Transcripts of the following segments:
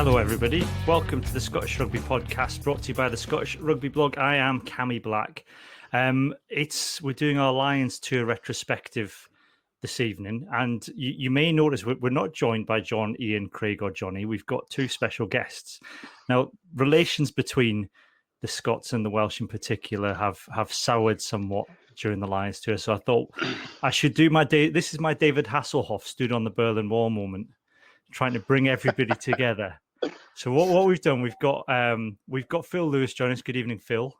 Hello everybody, welcome to the Scottish Rugby podcast brought to you by the Scottish Rugby blog. I am Cammy Black. We're doing our Lions tour retrospective this evening, and you may notice we're not joined by John, Ian, Craig or Johnny. We've got two special guests. Now, relations between the Scots and the Welsh in particular have soured somewhat during the Lions tour, so I thought I should do this is my David Hasselhoff stood on the Berlin Wall moment, trying to bring everybody together. So what we've done, we've got Phil Lewis joining us. Good evening, Phil.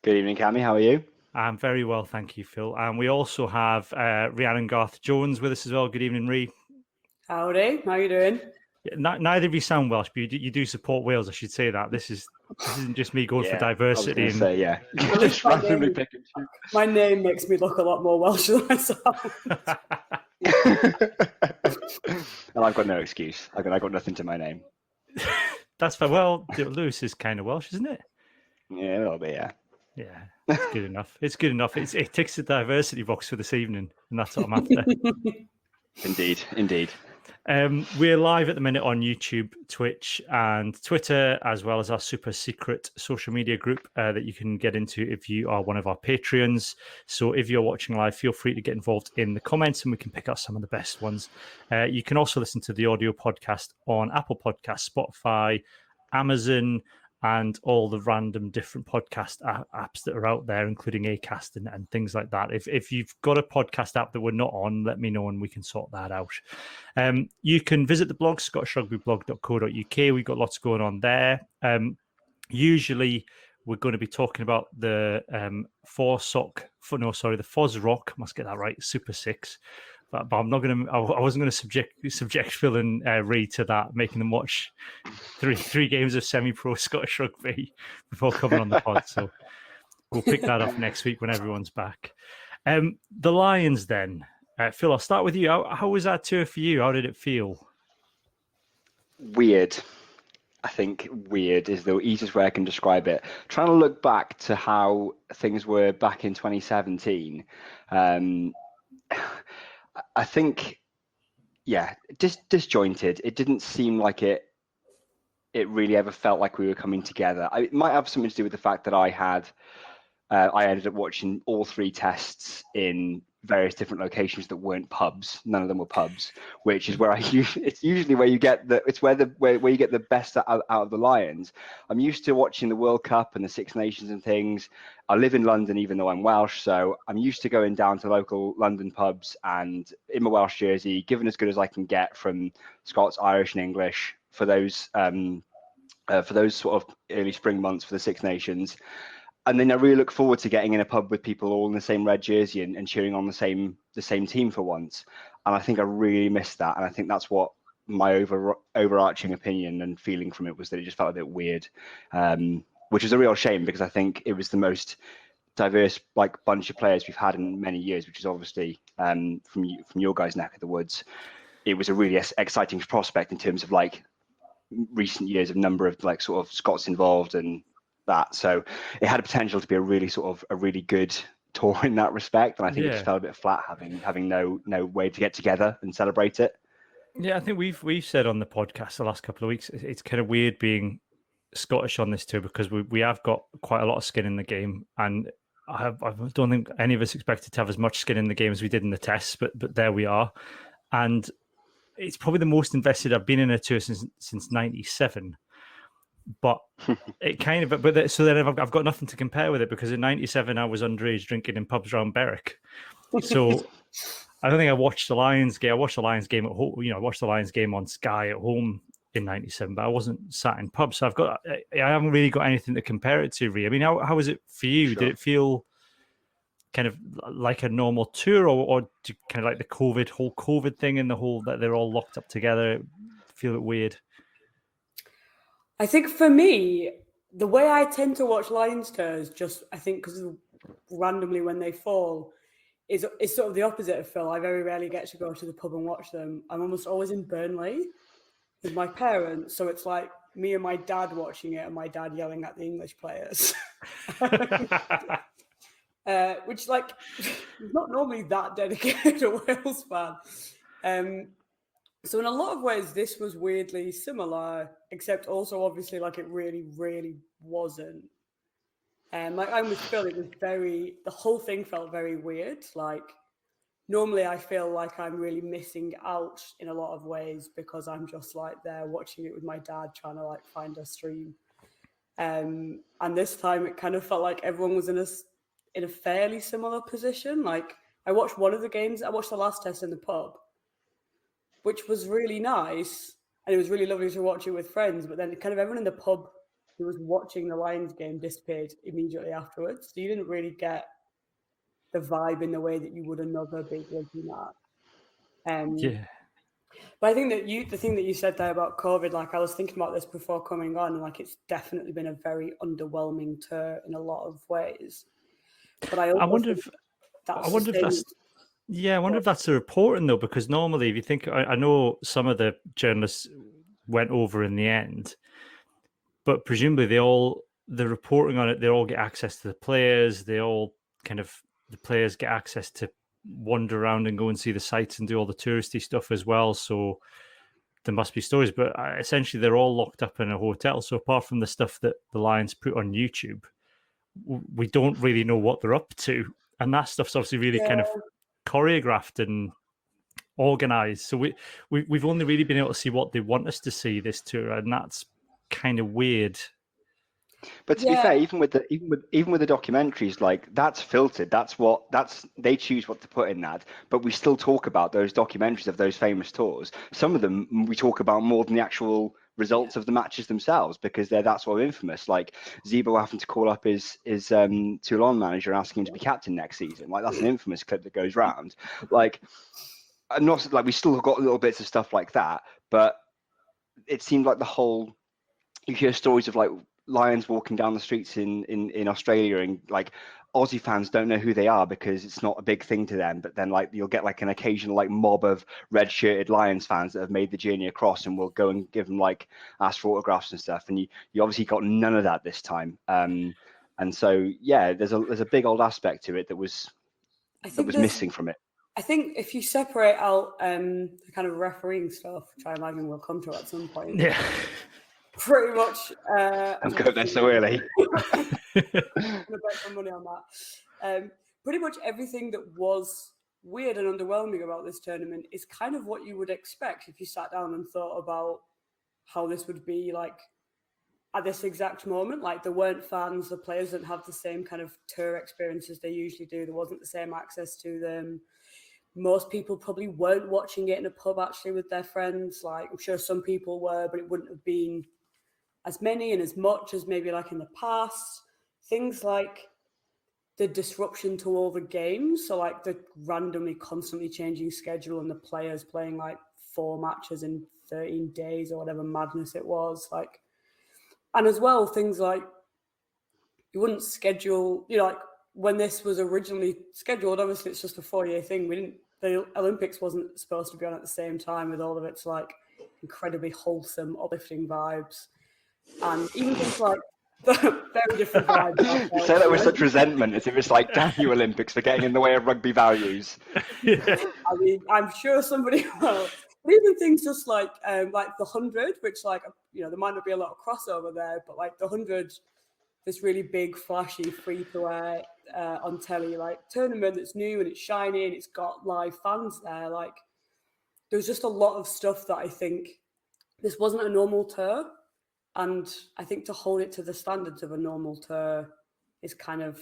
Good evening, Cammy. How are you? I'm very well, thank you, Phil. And we also have Rhiannon and Garth Jones with us as well. Good evening, Rhi. Howdy, how you doing? Neither of you sound Welsh, but you do support Wales. I should say that. This isn't just me going for diversity. Just randomly picking. My name makes me look a lot more Welsh than I sound. And I've got no excuse. I got nothing to my name. That's fine. Well, Lewis is kind of Welsh, isn't it? Yeah, a little bit, yeah. Yeah, it's good enough. It's good enough. It ticks the diversity box for this evening, and that's what I'm after. Indeed. We're live at the minute on YouTube, Twitch, and Twitter, as well as our super secret social media group that you can get into if you are one of our Patreons. So if you're watching live, feel free to get involved in the comments and we can pick out some of the best ones. You can also listen to the audio podcast on Apple Podcasts, Spotify, Amazon, and all the random different podcast apps that are out there, including Acast and things like that. If you've got a podcast app that we're not on, let me know and we can sort that out. You can visit the blog, scottishrugbyblog.co.uk. We've got lots going on there. Usually we're going to be talking about the FOSROC, must get that right, Super 6. But I'm not going to. I wasn't going to subject Phil and Rhi to that, making them watch three games of semi-pro Scottish rugby before coming on the pod. So we'll pick that up next week when everyone's back. The Lions, then, Phil. I'll start with you. How was that tour for you? How did it feel? Weird. I think weird is the easiest way I can describe it. Trying to look back to how things were back in 2017. I think, disjointed. It didn't seem like it really ever felt like we were coming together. It might have something to do with the fact that I ended up watching all three tests in various different locations that weren't pubs. None of them were pubs, which is where it's usually where you get where you get the best out of the Lions. I'm used to watching the World Cup and the Six Nations and things. I live in London, even though I'm Welsh, so I'm used to going down to local London pubs and in my Welsh jersey, giving as good as I can get from Scots, Irish, and English for those sort of early spring months for the Six Nations. And then I really look forward to getting in a pub with people all in the same red jersey and cheering on the same team for once. And I think I really missed that. And I think that's what my overarching opinion and feeling from it was, that it just felt a bit weird, which is a real shame because I think it was the most diverse bunch of players we've had in many years, which is obviously from your guys' neck of the woods. It was a really exciting prospect in terms of recent years of number of sort of Scots involved and that. So it had a potential to be a really good tour in that respect, and I think it just felt a bit flat having no way to get together and celebrate it. Yeah, I think we've said on the podcast the last couple of weeks, it's kind of weird being Scottish on this tour because we have got quite a lot of skin in the game, and I don't think any of us expected to have as much skin in the game as we did in the tests, but there we are. And it's probably the most invested I've been in a tour since '97. But it kind of, so then I've got nothing to compare with it because in '97 I was underage drinking in pubs around Berwick. So I don't think I watched the Lions game. I watched the Lions game at home. I watched the Lions game on Sky at home in '97, but I wasn't sat in pubs. So I haven't really got anything to compare it to. Rhi. I mean, how was it for you? Sure. Did it feel kind of like a normal tour, or kind of like the whole COVID thing and the whole that they're all locked up together? Feel it weird? I think for me, the way I tend to watch Lions tours, I think because randomly when they fall, is sort of the opposite of Phil. I very rarely get to go to the pub and watch them. I'm almost always in Burnley with my parents, so it's like me and my dad watching it and my dad yelling at the English players. Which not normally that dedicated a Wales fan. So in a lot of ways, this was weirdly similar, except also obviously like it really, really wasn't. Like I almost feel it was the whole thing felt very weird. Like normally I feel like I'm really missing out in a lot of ways because I'm just like there watching it with my dad trying to like find a stream. And this time it kind of felt like everyone was in a fairly similar position. Like I watched one of the games, I watched the last test in the pub, which was really nice. And it was really lovely to watch it with friends. But then kind of everyone in the pub who was watching the Lions game disappeared immediately afterwards. So you didn't really get the vibe in the way that you would another big rugby match. Yeah. But I think that the thing that you said there about COVID, like I was thinking about this before coming on, and like it's definitely been a very underwhelming tour in a lot of ways. But I wonder if that's yeah, I wonder if that's the reporting though, because normally if you think, I know some of the journalists went over in the end, but presumably the reporting on it, they all get access to the players, the players get access to wander around and go and see the sites and do all the touristy stuff as well. So there must be stories, but essentially they're all locked up in a hotel. So apart from the stuff that the Lions put on YouTube, we don't really know what they're up to. And that stuff's obviously really kind of choreographed and organized. So we've only really been able to see what they want us to see this tour, and that's kind of weird. But to be fair, even with the documentaries, like that's filtered. They choose what to put in that. But we still talk about those documentaries of those famous tours. Some of them we talk about more than the actual results of the matches themselves because they're that sort of infamous. Like Zebo having to call up his Toulon manager asking him to be captain next season. Like that's an infamous clip that goes round. Like, not like we still got little bits of stuff like that, but it seemed like you hear stories of like Lions walking down the streets in Australia, and like Aussie fans don't know who they are because it's not a big thing to them. But then like you'll get like an occasional like mob of red-shirted Lions fans that have made the journey across and will go and give them like ask for autographs and stuff. And you obviously got none of that this time. And so yeah, there's a big old aspect to it that was missing from it. I think if you separate out the kind of refereeing stuff, which I imagine we'll come to at some point. Yeah. Pretty much. I'm going there so early. I'm gonna bet some money on that. Pretty much everything that was weird and underwhelming about this tournament is kind of what you would expect if you sat down and thought about how this would be like at this exact moment. Like there weren't fans, the players didn't have the same kind of tour experiences they usually do. There wasn't the same access to them. Most people probably weren't watching it in a pub actually with their friends. Like I'm sure some people were, but it wouldn't have been as many and as much as maybe like in the past. Things like the disruption to all the games. So like the randomly constantly changing schedule and the players playing like 4 matches in 13 days or whatever madness it was. Like, and as well, things like you wouldn't schedule, like when this was originally scheduled, obviously it's just a 4-year thing. The Olympics wasn't supposed to be on at the same time with all of its like incredibly wholesome, uplifting vibes. And even things like very different vibes. You say that with such resentment, as if it's like, damn you Olympics for getting in the way of rugby values. I mean, I'm sure somebody will. But even things just like the 100, which like, there might not be a lot of crossover there, but like the 100, this really big, flashy, free-to-air on telly, like tournament that's new and it's shiny and it's got live fans there. Like there's just a lot of stuff that I think this wasn't a normal tour. And I think to hold it to the standards of a normal tour is kind of,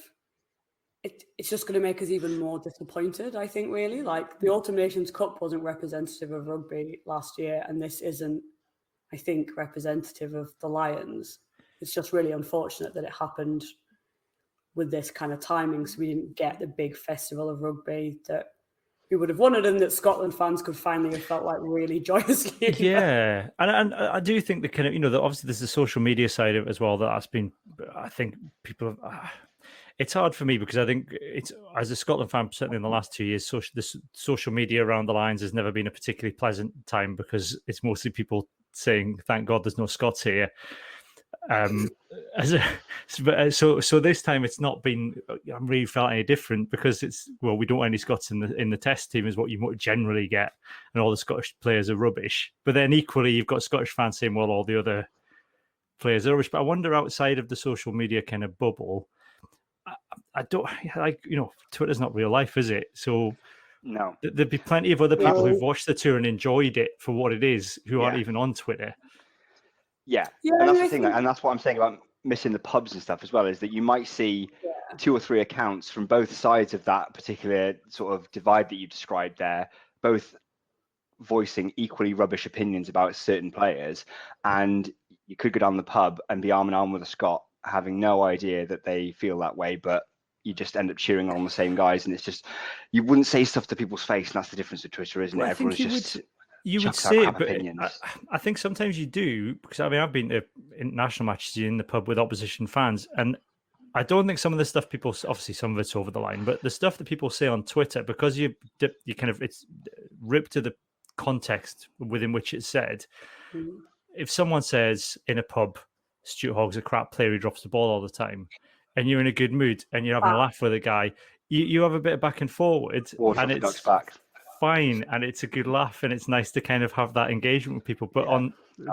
it's just going to make us even more disappointed, I think, really. Like the Autumn Nations Cup wasn't representative of rugby last year, and this isn't, I think, representative of the Lions. It's just really unfortunate that it happened with this kind of timing, so we didn't get the big festival of rugby that we would have wanted, and that Scotland fans could finally have felt like really joyously. Yeah, and I do think the kind of, obviously there's the social media side of it as well that's been, I think people have, it's hard for me because I think it's, as a Scotland fan, certainly in the last 2 years, the social media around the Lions has never been a particularly pleasant time because it's mostly people saying, thank God there's no Scots here. As a, so this time it's not been. I'm really felt any different because we don't want any Scots in the test team is what you generally get, and all the Scottish players are rubbish. But then equally, you've got Scottish fans saying, well, all the other players are rubbish. But I wonder outside of the social media kind of bubble, I don't like Twitter's not real life, is it? So No, there'd be plenty of other people who've watched the tour and enjoyed it for what it is, who aren't even on Twitter. Yeah, and that's the thing, and that's what I'm saying about missing the pubs and stuff as well, is that you might see 2 or 3 accounts from both sides of that particular sort of divide that you described there, both voicing equally rubbish opinions about certain players, and you could go down the pub and be arm in arm with a Scot, having no idea that they feel that way, but you just end up cheering on the same guys, and it's just, you wouldn't say stuff to people's face, and that's the difference with Twitter, isn't it? Everyone's just... You would say it, but I think sometimes you do, because I've been to international matches in the pub with opposition fans, and I don't think some of the stuff people, obviously some of it's over the line, but the stuff that people say on Twitter, because you kind of, it's ripped to the context within which it's said. If someone says in a pub, Stuart Hogg's a crap player who drops the ball all the time, and you're in a good mood and you're having a laugh with a guy, you have a bit of back and forward, and it's fine, and it's a good laugh, and it's nice to kind of have that engagement with people. But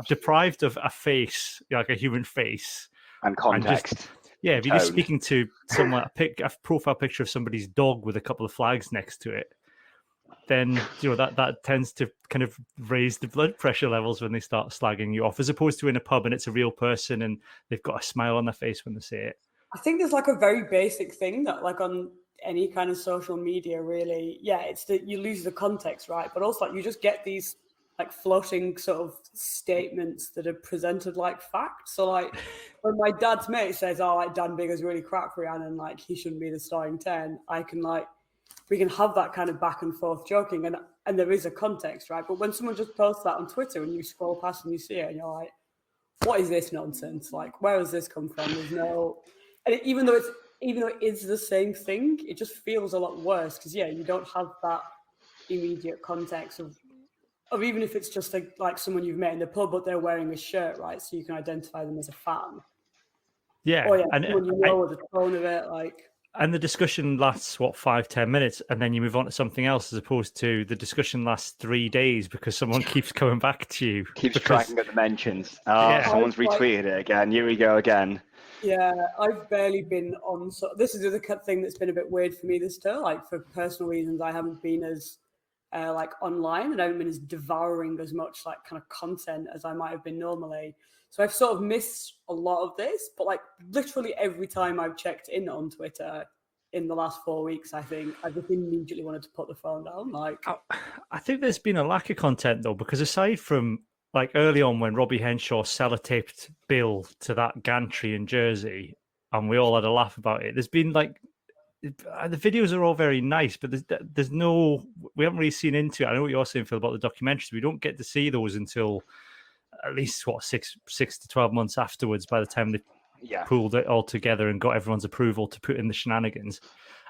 deprived of a face, like a human face and context, if you're just speaking to someone, a profile picture of somebody's dog with a couple of flags next to it, then that tends to kind of raise the blood pressure levels when they start slagging you off, as opposed to in a pub and it's a real person and they've got a smile on their face when they say it. I think there's like a very basic thing that, like, on any kind of social media, really, it's that you lose the context, right? But also, like, you just get these like floating sort of statements that are presented like facts. So, like, when my dad's mate says, "Oh, like, Dan Biggar's really crap for Rhiannon, like he shouldn't be the starting 10," we can have that kind of back and forth joking, and there is a context, right? But when someone just posts that on Twitter and you scroll past and you see it, and you're like, "What is this nonsense? Like, where has this come from?" There's no, and even though it is the same thing, it just feels a lot worse because you don't have that immediate context of even if it's just like someone you've met in the pub, but they're wearing a shirt, right? So you can identify them as a fan. Yeah, and the tone of it, like. And the discussion lasts 5-10 minutes, and then you move on to something else, as opposed to the discussion lasts 3 days because someone keeps coming back to you. Keeps tracking at the mentions. Someone's retweeted it again. Here we go again. Yeah, I've barely been on. So this is the other thing that's been a bit weird for me this tour. Like, for personal reasons, I haven't been as like online, and I haven't been as devouring as much like kind of content as I might have been normally. So I've sort of missed a lot of this, but like literally every time I've checked in on Twitter in the last 4 weeks, I think I just immediately wanted to put the phone down. Like, I think there's been a lack of content though, because aside from like early on when Robbie Henshaw sellotaped Bill to that gantry in Jersey, and we all had a laugh about it, there's been like, the videos are all very nice, but there's no, we haven't really seen into it. I know what you're saying, Phil, about the documentaries. We don't get to see those until at least 6 to 12 months afterwards, by the time they pulled it all together and got everyone's approval to put in the shenanigans.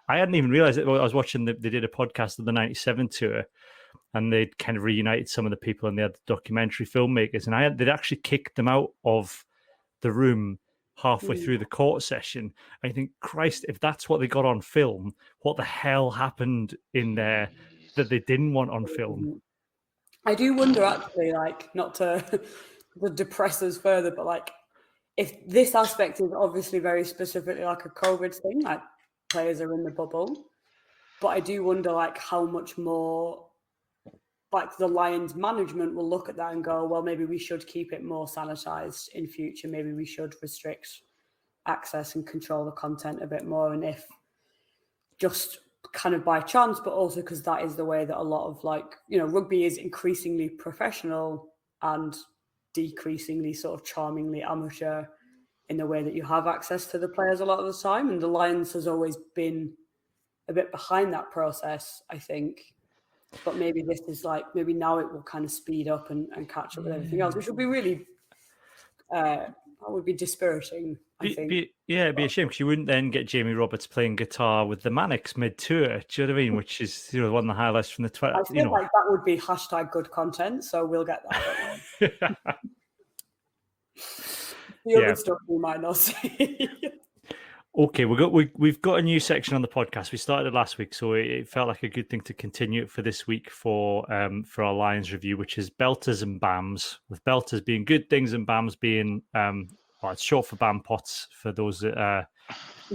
I hadn't even realized it. I was watching they did a podcast of the 97 tour, and they'd kind of reunited some of the people, and they had the documentary filmmakers, and they'd actually kicked them out of the room halfway through the court session. And you think, Christ, if that's what they got on film, what the hell happened in there that they didn't want on film? I do wonder, actually, like, not to depress us further, but like, if this aspect is obviously very specifically like a COVID thing, like players are in the bubble, but I do wonder like how much more like the Lions management will look at that and go, well, maybe we should keep it more sanitized in future. Maybe we should restrict access and control the content a bit more. And if just kind of by chance, but also because that is the way that a lot of like, rugby is increasingly professional and decreasingly sort of charmingly amateur in the way that you have access to the players a lot of the time. And the Lions has always been a bit behind that process, I think. But maybe this is like, maybe now it will kind of speed up and catch up with everything else, which would be really, that would be dispiriting, I think. It'd be a shame, because you wouldn't then get Jamie Roberts playing guitar with the Manics mid-tour. Do you know what I mean? Which is one of the highlights from the Twitter. I feel like that would be hashtag good content, so we'll get that. The other stuff we might not see. Okay, we've got a new section on the podcast. We started it last week, so it felt like a good thing to continue it for this week for our Lions review, which is belters and bams. With belters being good things and bams being well, it's short for bam pots for those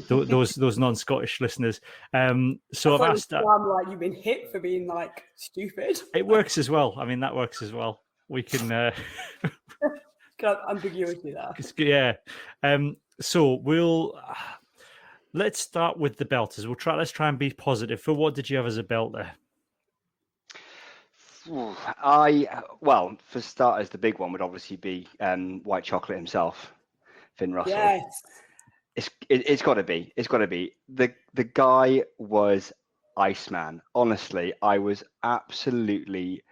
those non-Scottish listeners. So I've asked that. Like you've been hit for being like stupid. It works as well. I mean, that works as well. We can kind of ambiguity there. Yeah. So let's start with the belters. Let's try and be positive. For what did you have as a belter? Well, for starters, the big one would obviously be White Chocolate himself, Finn Russell. Yes. It's got to be. It's got to be. The guy was Iceman. Honestly, I was absolutely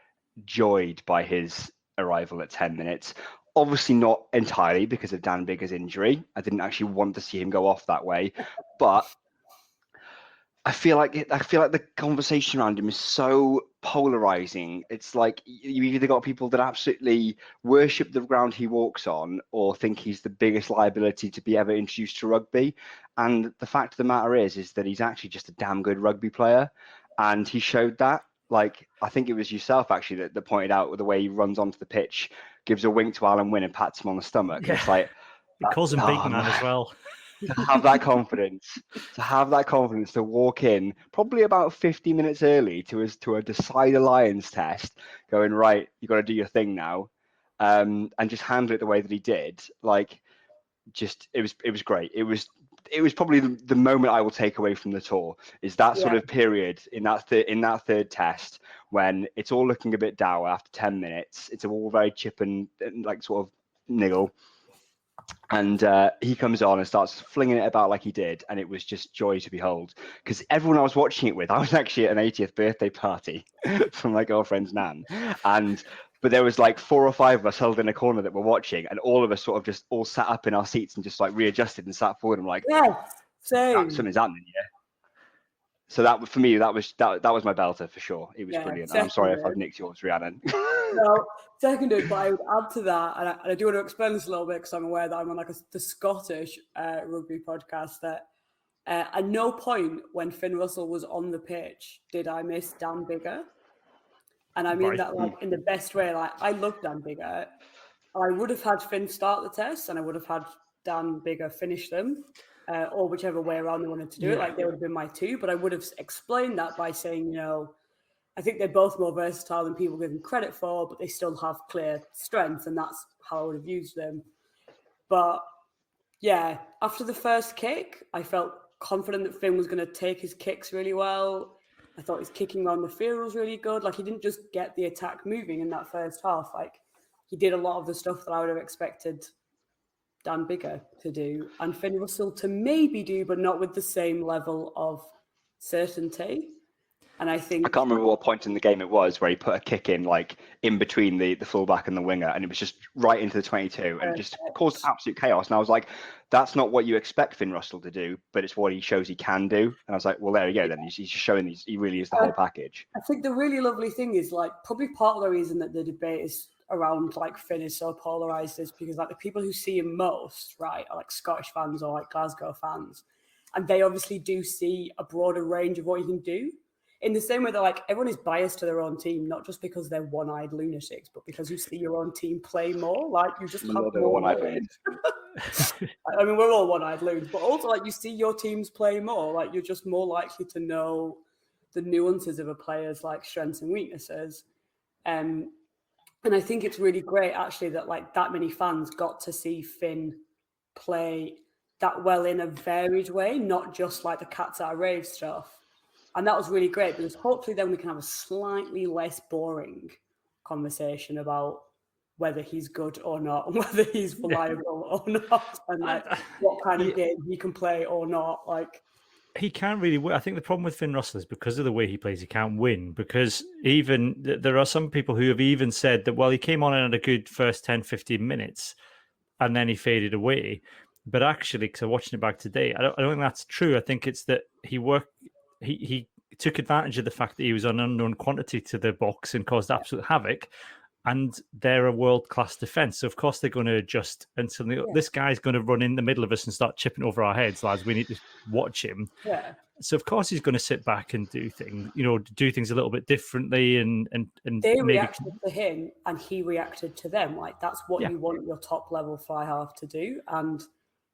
joyed by his arrival at 10 minutes. Obviously not entirely because of Dan Biggar's injury. I didn't actually want to see him go off that way, but I feel like the conversation around him is so polarizing. It's like you either got people that absolutely worship the ground he walks on or think he's the biggest liability to be ever introduced to rugby. And the fact of the matter is that he's actually just a damn good rugby player. And he showed that. Like, I think it was yourself actually that pointed out the way he runs onto the pitch, gives a wink to Alan Wynne and pats him on the stomach. Yeah. It's like, he calls him Big Man as well. To have that confidence, to walk in probably about 50 minutes early to a Decide Lions test, going, right, you got to do your thing now, and just handle it the way that he did. Like, just it was great. It was probably the moment I will take away from the tour is that sort of period in that third test when it's all looking a bit dour after 10 minutes. It's all very chip and like sort of niggle. And he comes on and starts flinging it about like he did. And it was just joy to behold. Because everyone I was watching it with, I was actually at an 80th birthday party from my girlfriend's nan. But there was like 4 or 5 of us huddled in a corner that were watching. And all of us sort of just all sat up in our seats and just like readjusted and sat forward. I'm like, same. Something's happening here. So that for me, that was my belter for sure. It was brilliant. And I'm sorry if I've nicked yours, Rhiannon. No, seconded, but I would add to that, and I do want to explain this a little bit because I'm aware that I'm on like the Scottish rugby podcast. That at no point when Finn Russell was on the pitch did I miss Dan Biggar, and I mean that like in the best way. Like I love Dan Biggar. I would have had Finn start the test, and I would have had Dan Biggar finish them. Or whichever way around they wanted to do it, like they would have been my two. But I would have explained that by saying, I think they're both more versatile than people give them credit for, but they still have clear strengths, and that's how I would have used them. But yeah, after the first kick, I felt confident that Finn was going to take his kicks really well. I thought his kicking around the field was really good. Like he didn't just get the attack moving in that first half. Like he did a lot of the stuff that I would have expected Dan Biggar to do and Finn Russell to maybe do, but not with the same level of certainty. And I think I can't remember what point in the game it was where he put a kick in like in between the fullback and the winger, and it was just right into the 22 and it just caused absolute chaos. And I was like, that's not what you expect Finn Russell to do, but it's what he shows he can do. And I was like, well, there you go. Then he's just showing he really is the whole package. I think the really lovely thing is like probably part of the reason that the debate is around like Finn is so polarized is because like the people who see him most, right, are like Scottish fans or like Glasgow fans, and they obviously do see a broader range of what he can do. In the same way that like everyone is biased to their own team, not just because they're one-eyed lunatics, but because you see your own team play more. Like you just have more one-eyed loons. I mean, we're all one-eyed loons, but also like you see your teams play more. Like you're just more likely to know the nuances of a player's like strengths and weaknesses. And I think it's really great, actually, that like that many fans got to see Finn play that well in a varied way, not just like the cats out of rave stuff. And that was really great because hopefully then we can have a slightly less boring conversation about whether he's good or not, and whether he's reliable or not, and like what kind of game he can play or not. Like he can't really win. I think the problem with Finn Russell is because of the way he plays, he can't win. Because even there are some people who have even said that, well, he came on and had a good first 10, 15 minutes and then he faded away. But actually, because I'm watching it back today, I don't think that's true. I think it's that he took advantage of the fact that he was an unknown quantity to the box and caused absolute havoc. and they're a world-class defence. So, of course, they're going to adjust. And suddenly, this guy's going to run in the middle of us and start chipping over our heads, lads. We need to watch him. Yeah. So, of course, he's going to sit back and do things a little bit differently. And they maybe... reacted to him and he reacted to them. Like, that's what you want your top-level fly half to do. And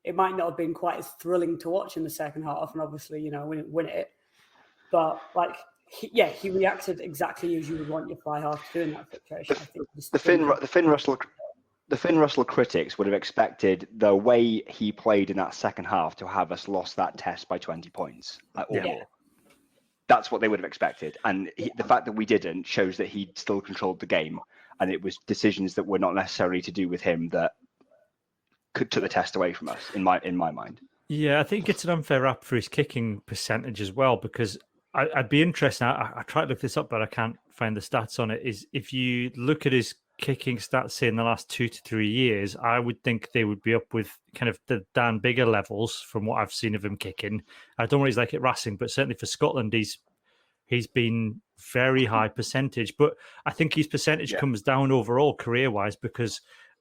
it might not have been quite as thrilling to watch in the second half. And obviously, we didn't win it. But, like... he reacted exactly as you would want your fly half to do in that situation. I think the Finn Russell critics would have expected the way he played in that second half to have us lost that test by 20 points or more. That's what they would have expected, and the fact that we didn't shows that he still controlled the game, and it was decisions that were not necessarily to do with him that took the test away from us. In my mind, I think it's an unfair rap for his kicking percentage as well, because I'd be interested. I tried to look this up, but I can't find the stats on it. Is if you look at his kicking stats, say in the last 2 to 3 years, I would think they would be up with kind of the Dan Bigger levels from what I've seen of him kicking. I don't always like it Racing, but certainly for Scotland, he's been very high percentage. But I think his percentage comes down overall career-wise because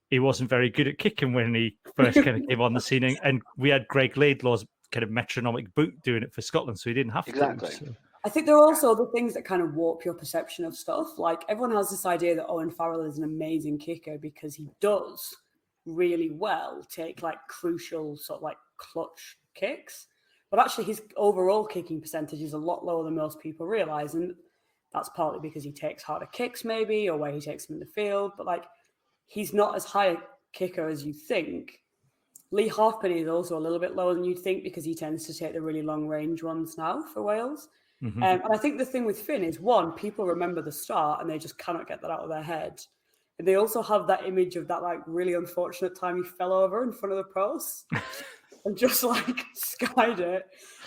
he wasn't very good at kicking when he first kind of came on the scene, and we had Greg Laidlaw's kind of metronomic boot doing it for Scotland, so he didn't have to. So. I think there are also the things that kind of warp your perception of stuff. Like, everyone has this idea that Owen Farrell is an amazing kicker because he does really well take like crucial sort of like clutch kicks. But actually his overall kicking percentage is a lot lower than most people realize. And that's partly because he takes harder kicks maybe, or where he takes them in the field. But like, he's not as high a kicker as you think. Lee Halfpenny is also a little bit lower than you'd think because he tends to take the really long range ones now for Wales. Mm-hmm. And I think the thing with Finn is, one, people remember the start and they just cannot get that out of their head. And they also have that image of that like really unfortunate time he fell over in front of the post and just like skied it,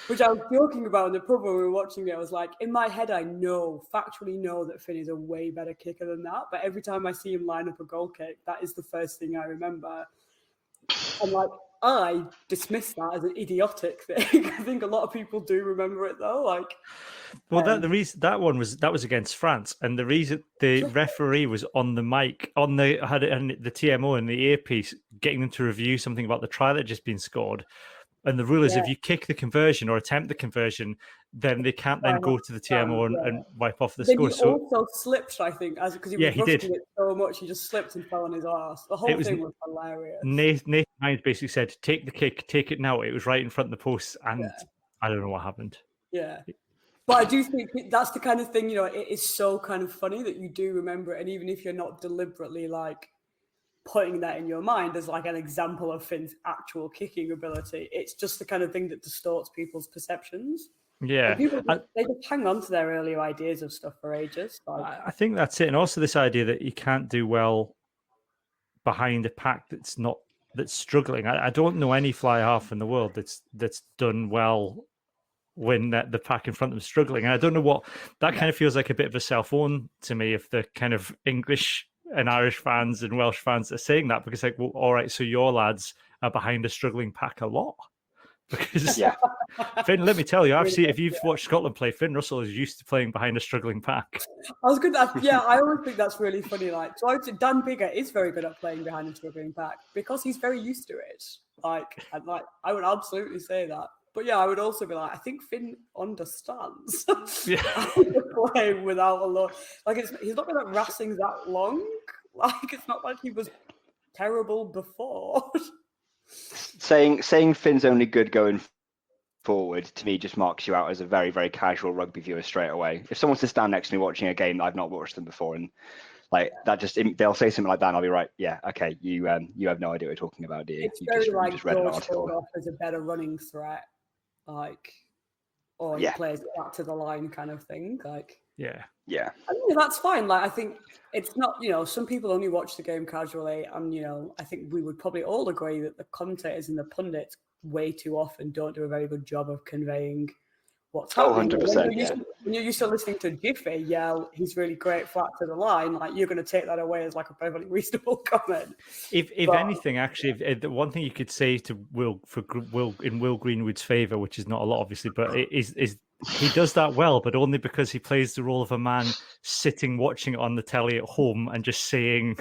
which I was joking about in the pub when we were watching it. I was like, in my head, I factually know that Finn is a way better kicker than that. But every time I see him line up a goal kick, that is the first thing I remember. And like, I dismiss that as an idiotic thing. I think a lot of people do remember it though. Like, well, the reason that was against France, and the reason the referee was on the mic had the TMO in the earpiece, getting them to review something about the try that had just been scored. And the rule is if you kick the conversion or attempt the conversion, then they can't then go to the TMO and wipe off the score. He also slipped, I think, because he was rushing it so much, he just slipped and fell on his arse. The whole thing was hilarious. Nathan Hines basically said, "Take the kick, take it now." It was right in front of the post, and I don't know what happened. Yeah. But I do think that's the kind of thing, it is so kind of funny that you do remember it. And even if you're not deliberately like putting that in your mind as like an example of Finn's actual kicking ability, it's just the kind of thing that distorts people's perceptions. Yeah. People, they just hang on to their earlier ideas of stuff for ages. Like, I think that's it. And also this idea that you can't do well behind a pack that's struggling. I don't know any fly half in the world that's done well when the pack in front of them struggling. And I don't know what that kind of feels like, a bit of a self-own to me if the kind of English and Irish fans and Welsh fans are saying that, because like, well, all right, so your lads are behind a struggling pack a lot. Because Finn, let me tell you, if you've watched Scotland play, Finn Russell is used to playing behind a struggling pack. I was good. I always think that's really funny. Like, so I would say Dan Bigger is very good at playing behind a struggling pack because he's very used to it. I would absolutely say that. But yeah, I would also be like, I think Finn understands. Playing without a lot. Like, he's not been at Racing that long. Like, it's not like he was terrible before. Saying Finn's only good going forward, to me, just marks you out as a very, very casual rugby viewer straight away. If someone's to stand next to me watching a game that I've not watched them before, and like that, they'll say something like that, and I'll be right. Yeah, okay, you have no idea what you're talking about, do you? It's you very just, like just read an George article. Ford as a better running threat, like, or he plays back to the line kind of thing, like. Yeah. I mean, that's fine. Like, I think it's not, some people only watch the game casually, and I think we would probably all agree that the commentators and the pundits way too often don't do a very good job of conveying what's happening. 100%. When you're used to listening to Jiffy yell, "He's really great flat to the line," like, you're going to take that away as like a perfectly reasonable comment. If anything, actually, the one thing you could say to Will in Will Greenwood's favour, which is not a lot, obviously, but is he does that well, but only because he plays the role of a man sitting watching it on the telly at home and just saying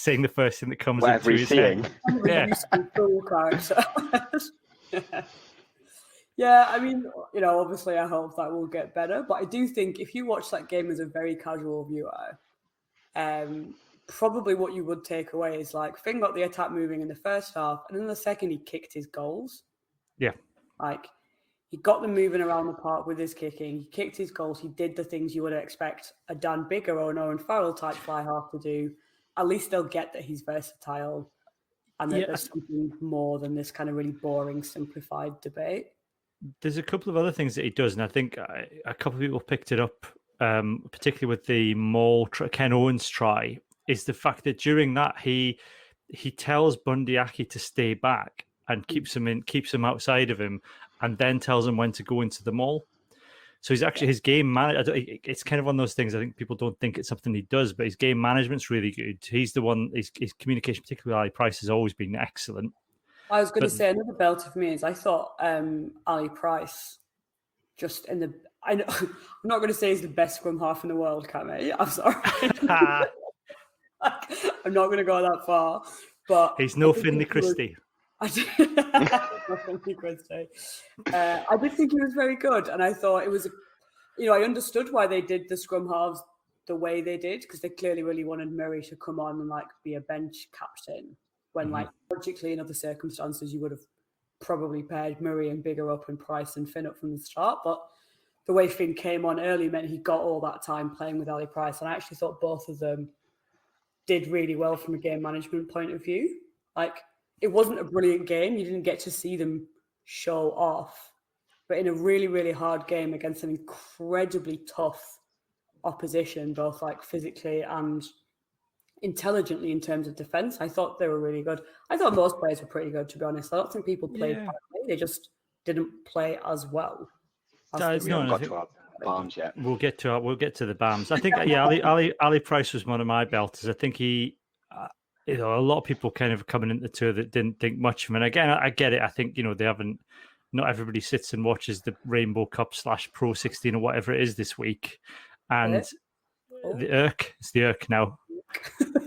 the first thing that comes Whatever into he's his seeing. head. I'm a Yeah. useful full character. Yeah, I mean, obviously I hope that will get better, but I do think if you watch that game as a very casual viewer, probably what you would take away is like Finn got the attack moving in the first half, and in the second he kicked his goals. Yeah. Like he got them moving around the park with his kicking. He kicked his goals. He did the things you would expect a Dan Bigger or an Owen Farrell type fly half to do. At least they'll get that he's versatile and that there's something more than this kind of really boring, simplified debate. There's a couple of other things that he does, and I think a couple of people picked it up, particularly with the Ken Owens try, is the fact that during that he tells Bundyaki to stay back and keeps him outside of him, and then tells him when to go into the maul. So he's actually his game management. It's kind of one of those things. I think people don't think it's something he does, but his game management's really good. He's the one. His communication, particularly with Ali Price, has always been excellent. I was going to say another belter for me is I thought Ali Price just I'm not going to say he's the best scrum half in the world, Cammy. I'm sorry. I'm not going to go that far, but he's no Finlay Christie. I did think he was very good, and I thought it was, I understood why they did the scrum halves the way they did, because they clearly really wanted Murray to come on and like be a bench captain when like logically in other circumstances you would have probably paired Murray and Bigger up and Price and Finn up from the start, but the way Finn came on early meant he got all that time playing with Ali Price, and I actually thought both of them did really well from a game management point of view. Like, it wasn't a brilliant game. You didn't get to see them show off. But in a really, really hard game against an incredibly tough opposition, both like physically and intelligently in terms of defense, I thought they were really good. I thought most players were pretty good, to be honest. I don't think people played badly. They just didn't play as well. We haven't got to our BAMs yet. We'll get to the BAMs. I think Ali Price was one of my belters. I think he. A lot of people kind of coming into the tour that didn't think much of him. And again, I get it. I think, they haven't, not everybody sits and watches the Rainbow Cup / Pro 16 or whatever it is this week. And the IRC, it's the IRC now.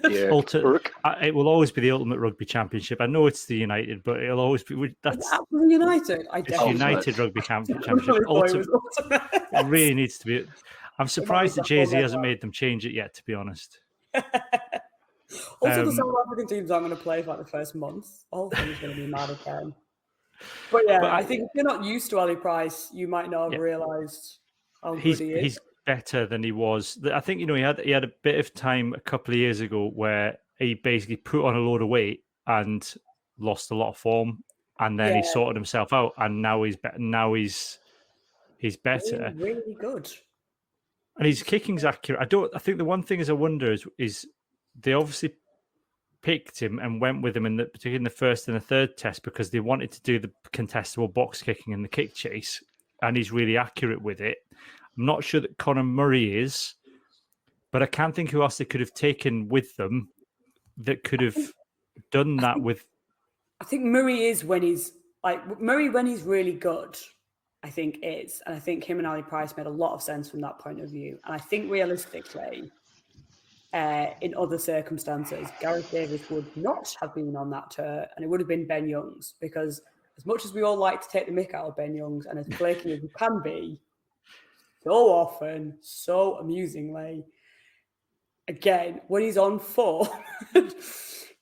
It will always be the Ultimate Rugby Championship. I know it's the United, but it'll always be. That's United. It's United Rugby Championship. It really needs to be. I'm surprised that Jay-Z hasn't made them change it yet, to be honest. Also, the South African teams aren't going to play for like the first month. The whole thing's going to be mad again. But I think if you're not used to Ali Price, you might not have realised how good he is. He's better than he was. I think, he had a bit of time a couple of years ago where he basically put on a load of weight and lost a lot of form, and then he sorted himself out, and now he's better. He's better. Really good. And his kicking's accurate. I think the one thing is I wonder is they obviously picked him and went with him particularly in the first and the third test because they wanted to do the contestable box kicking and the kick chase, and he's really accurate with it. I'm not sure that Conor Murray is, but I can't think who else they could have taken with them that could have done that with. I think Murray is when he's really good. I think is, and I think him and Ali Price made a lot of sense from that point of view. And I think realistically, in other circumstances, Gareth Davis would not have been on that tour, and it would have been Ben Youngs, because as much as we all like to take the mick out of Ben Youngs, and as flaky as he can be, so often, so amusingly, again, when he's on form,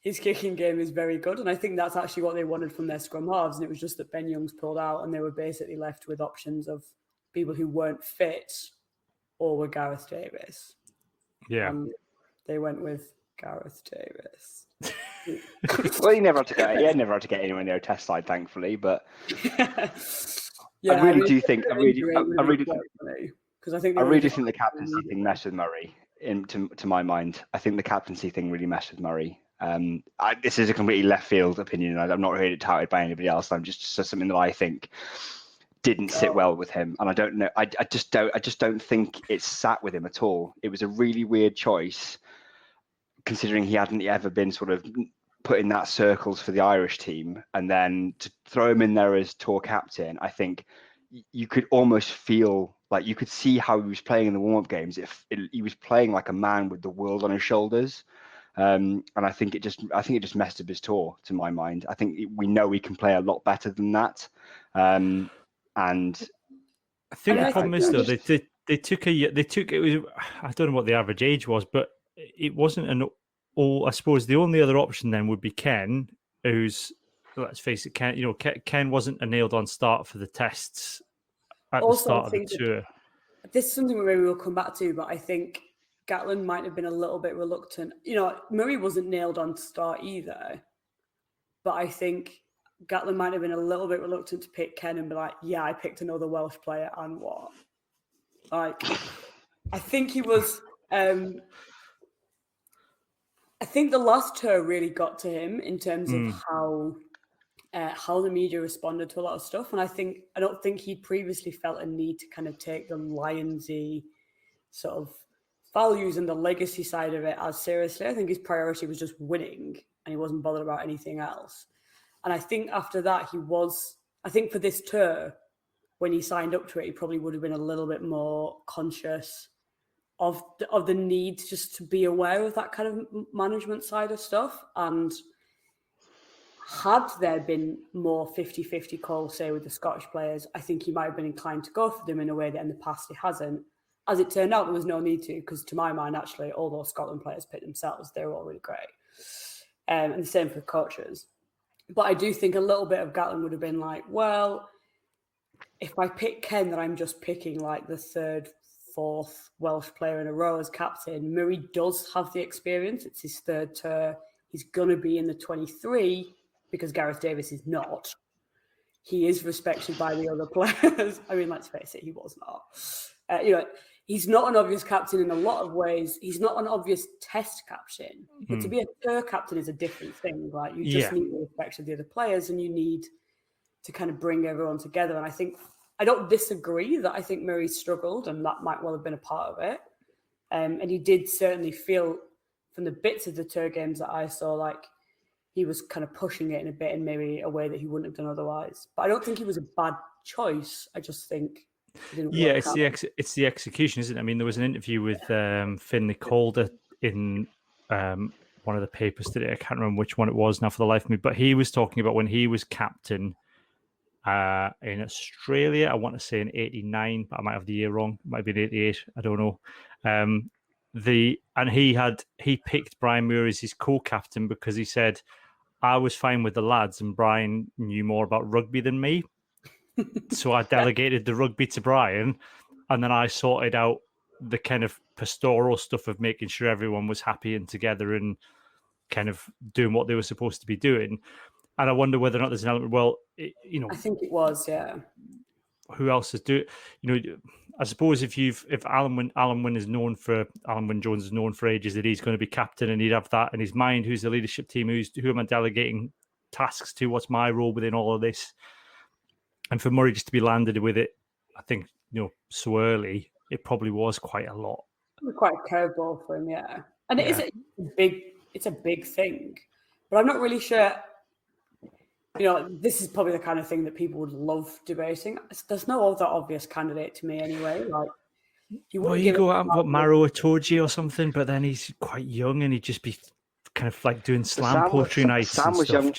his kicking game is very good, and I think that's actually what they wanted from their scrum halves, and it was just that Ben Youngs pulled out, and they were basically left with options of people who weren't fit or were Gareth Davis. Yeah. They went with Gareth Davis. Well, he never had to get anywhere near a test side, thankfully. But I really think the captaincy thing messed with Murray. To my mind, I think the captaincy thing really messed with Murray. This is a completely left field opinion. I'm not heard it touted by anybody else. I'm just something that I think didn't sit well with him, and I don't know. I just don't think it sat with him at all. It was a really weird choice, considering he hadn't ever been sort of put in that circles for the Irish team, and then to throw him in there as tour captain. I think, you could almost feel like you could see how he was playing in the warm-up games. He was playing like a man with the world on his shoulders. And I think it just messed up his tour, to my mind. I think we know he can play a lot better than that. And I think the problem is though they took it was, I don't know what the average age was, but it wasn't I suppose the only other option then would be Ken, who's, let's face it, Ken wasn't a nailed on start for the tests at the start of the tour. This is something maybe we'll come back to, but I think Gatland might have been a little bit reluctant. Murray wasn't nailed on to start either, but I think Gatland might have been a little bit reluctant to pick Ken and be like, yeah, I picked another Welsh player and what? Like, I think he was... I think the last tour really got to him in terms of how the media responded to a lot of stuff. And I don't think he previously felt a need to kind of take the Lionsy sort of values and the legacy side of it as seriously. I think his priority was just winning and he wasn't bothered about anything else. And I think after that, I think for this tour, when he signed up to it, he probably would have been a little bit more conscious of the need just to be aware of that kind of management side of stuff. And had there been more 50-50 calls, say, with the Scottish players, I think he might have been inclined to go for them in a way that in the past he hasn't. As it turned out, there was no need to, because to my mind, actually, all those Scotland players picked themselves. They were all really great. And the same for coaches. But I do think a little bit of Gatland would have been like, well, if I pick Ken, then I'm just picking like the third, fourth Welsh player in a row as captain. Murray does have the experience. It's his third tour. He's going to be in the 23 because Gareth Davies is not. He is respected by the other players. I mean, let's face it, he was not. He's not an obvious captain in a lot of ways. He's not an obvious test captain. But to be a tour captain is a different thing, right? You just need the respect of the other players and you need to kind of bring everyone together. And I don't disagree that I think Murray struggled and that might well have been a part of it. And he did certainly feel from the bits of the tour games that I saw, like he was kind of pushing it in a bit in maybe a way that he wouldn't have done otherwise. But I don't think he was a bad choice. I just think it didn't work out. It's the execution, isn't it? I mean, there was an interview with Finlay Calder in one of the papers today. I can't remember which one it was now for the life of me, but he was talking about when he was captain in Australia. I want to say in '89, but I might have the year wrong. It might have been '88. I don't know. He picked Brian Moore as his co-captain because he said, I was fine with the lads and Brian knew more about rugby than me. So I delegated the rugby to Brian and then I sorted out the kind of pastoral stuff of making sure everyone was happy and together and kind of doing what they were supposed to be doing. And I wonder whether or not there's an element, I think it was, yeah. Who else is doing, I suppose if Alan Wynne Jones is known for ages that he's going to be captain and he'd have that in his mind, who's the leadership team, who am I delegating tasks to, what's my role within all of this? And for Murray just to be landed with it, I think, so early, it probably was quite a lot. Quite a curveball for him, yeah. And it's a big thing. But I'm not really sure, this is probably the kind of thing that people would love debating. There's no other obvious candidate to me anyway. Like, you go out and Maro Itoje or something, but then he's quite young and he'd just be kind of like doing slam poetry nights. Sam was young.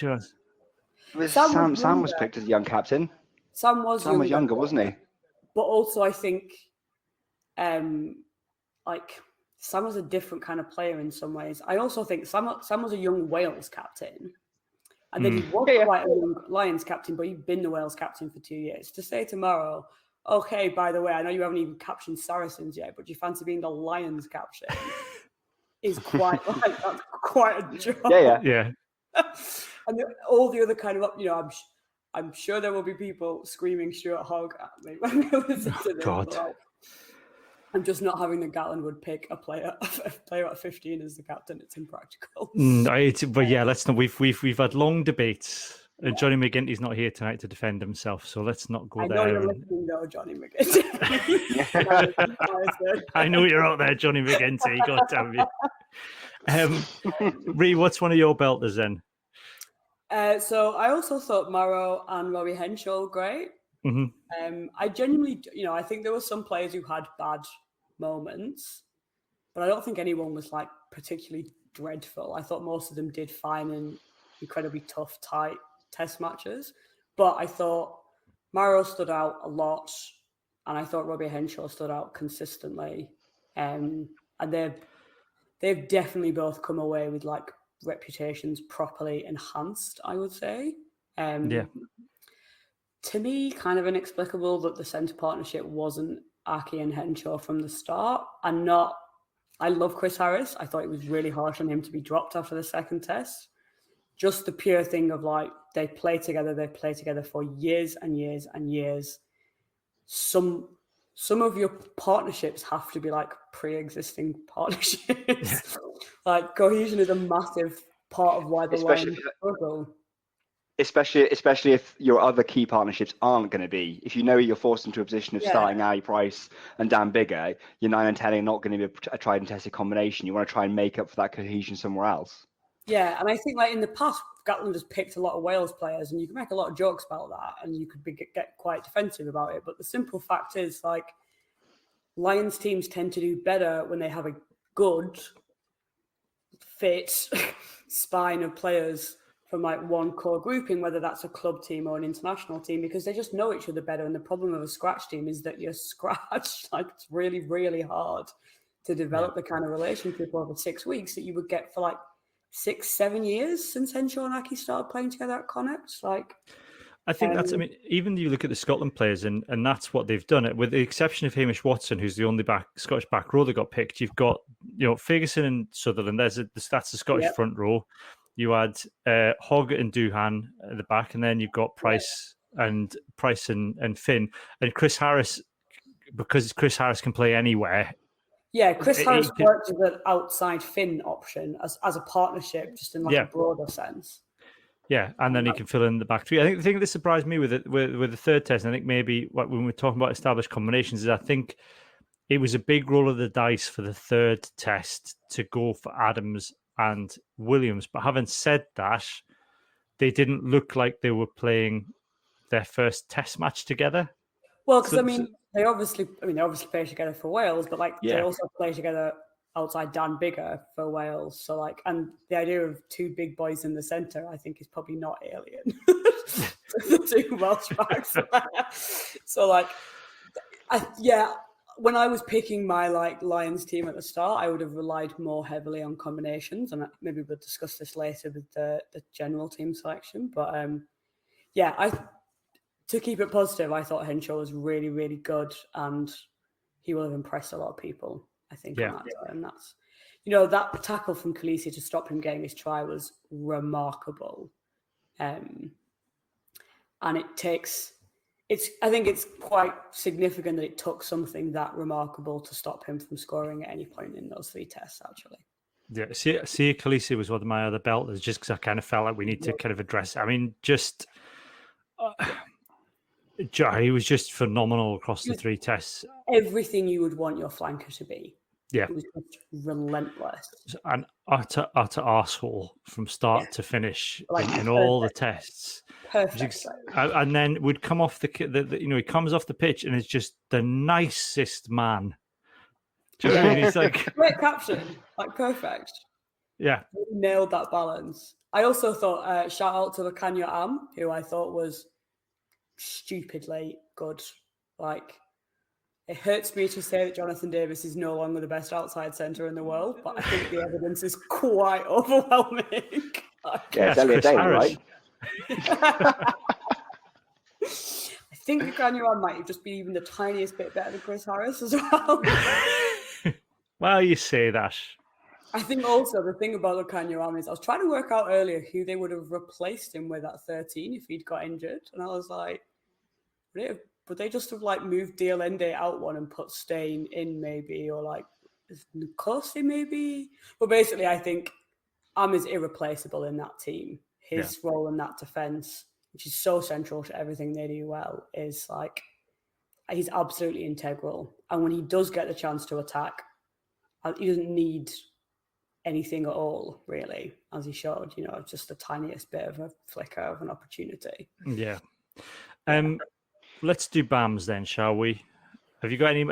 Sam was picked as a young captain. Sam was younger, wasn't he? But also, I think, Sam was a different kind of player in some ways. I also think Sam was a young Wales captain. And then he was quite a young Lions captain, but he'd been the Wales captain for 2 years. To say tomorrow, okay, by the way, I know you haven't even captioned Saracens yet, but do you fancy being the Lions captain? Is quite that's quite a job. Yeah. And all the other kind of, I'm sure there will be people screaming Stuart Hogg at me when they listen to this. God. I'm just not having the Gatland would pick a player at 15 as the captain. It's impractical. But yeah, let's not. We've had long debates. Johnny McGinty's not here tonight to defend himself, so let's not go there. I know you're listening, though, Johnny McGinty. I know you're out there, Johnny McGinty. God damn you. Ree, what's one of your belters then? So I also thought Morrow and Robbie Henshaw were great. I genuinely, I think there were some players who had bad moments, but I don't think anyone was like particularly dreadful. I thought most of them did fine in incredibly tough, tight test matches. But I thought Mario stood out a lot, and I thought Robbie Henshaw stood out consistently. And they've definitely both come away with like reputations properly enhanced, I would say. To me, kind of inexplicable that the centre partnership wasn't Aki and Henshaw from the start. I love Chris Harris. I thought it was really harsh on him to be dropped after the second test. Just the pure thing of like, they play together for years and years and years. Some of your partnerships have to be like pre-existing partnerships. Like cohesion is a massive part of why the Lions struggle. Especially if your other key partnerships aren't going to be. If you know you're forced into a position of starting Ali Price and Dan Bigger, your 9 and 10 are not going to be a tried and tested combination. You want to try and make up for that cohesion somewhere else. Yeah, and I think like in the past, Gatland has picked a lot of Wales players, and you can make a lot of jokes about that, and you could get quite defensive about it. But the simple fact is, like, Lions teams tend to do better when they have a good, fit spine of players from like one core grouping, whether that's a club team or an international team, because they just know each other better. And the problem of a scratch team is that you're scratched. Like, it's really, really hard to develop the kind of relationship over 6 weeks that you would get for like 6-7 years since Henshaw and Aki started playing together at Connacht. Like, I think that's, I mean, even you look at the Scotland players, and that's what they've done. It with the exception of Hamish Watson, who's the only Scottish back row that got picked. You've got, Ferguson and Sutherland. That's the Scottish front row. You had Hogg and Doohan at the back, and then you've got Price and Finn and Chris Harris, because Chris Harris can play anywhere. Yeah, Chris Harris worked as an outside Finn option as a partnership, just in like a broader sense. Yeah, and then he can fill in the back three. I think the thing that surprised me with the third test, and I think maybe when we're talking about established combinations, is I think it was a big roll of the dice for the third test to go for Adams and Williams. But having said that, they didn't look like they were playing their first test match together. Well, because they obviously play together for Wales, but they also play together outside Dan Bigger for Wales. So and the idea of two big boys in the centre, I think, is probably not alien to the two Welsh backs. So when I was picking my Lions team at the start, I would have relied more heavily on combinations, and maybe we'll discuss this later with the general team selection. But to keep it positive, I thought Henshaw was really, really good, and he will have impressed a lot of people, I think. On that day. And that's, that tackle from Khaleesi to stop him getting his try was remarkable. And I think it's quite significant that it took something that remarkable to stop him from scoring at any point in those three tests, actually. Yeah, see, Khaleesi was one of my other belters, just because I kind of felt like we need to kind of address it. I mean, just... he was just phenomenal across the three tests. Everything you would want your flanker to be. Yeah. It was just relentless. An utter arsehole from start to finish in all the tests. Perfect. And then would come off he comes off the pitch and is just the nicest man. Do you know what I mean? He's like... Great caption. Perfect. Yeah. He nailed that balance. I also thought, shout out to Lukhanyo Am, who I thought was stupidly good. It hurts me to say that Jonathan Davis is no longer the best outside centre in the world, but I think the evidence is quite overwhelming. It's Elliot Daly, right? I think Lukhanyo might just be even the tiniest bit better than Chris Harris as well. Well, you say that. I think also the thing about Lukhanyo is I was trying to work out earlier who they would have replaced him with at 13 if he'd got injured. And I was like, would they just have moved Dialende out one and put Stain in maybe, or Nkosi maybe? But basically, I think Am is irreplaceable in that team. His role in that defence, which is so central to everything they do well, is he's absolutely integral. And when he does get the chance to attack, he doesn't need anything at all, really, as he showed. Just the tiniest bit of a flicker of an opportunity. Yeah. let's do BAMs then, shall we? Have you got any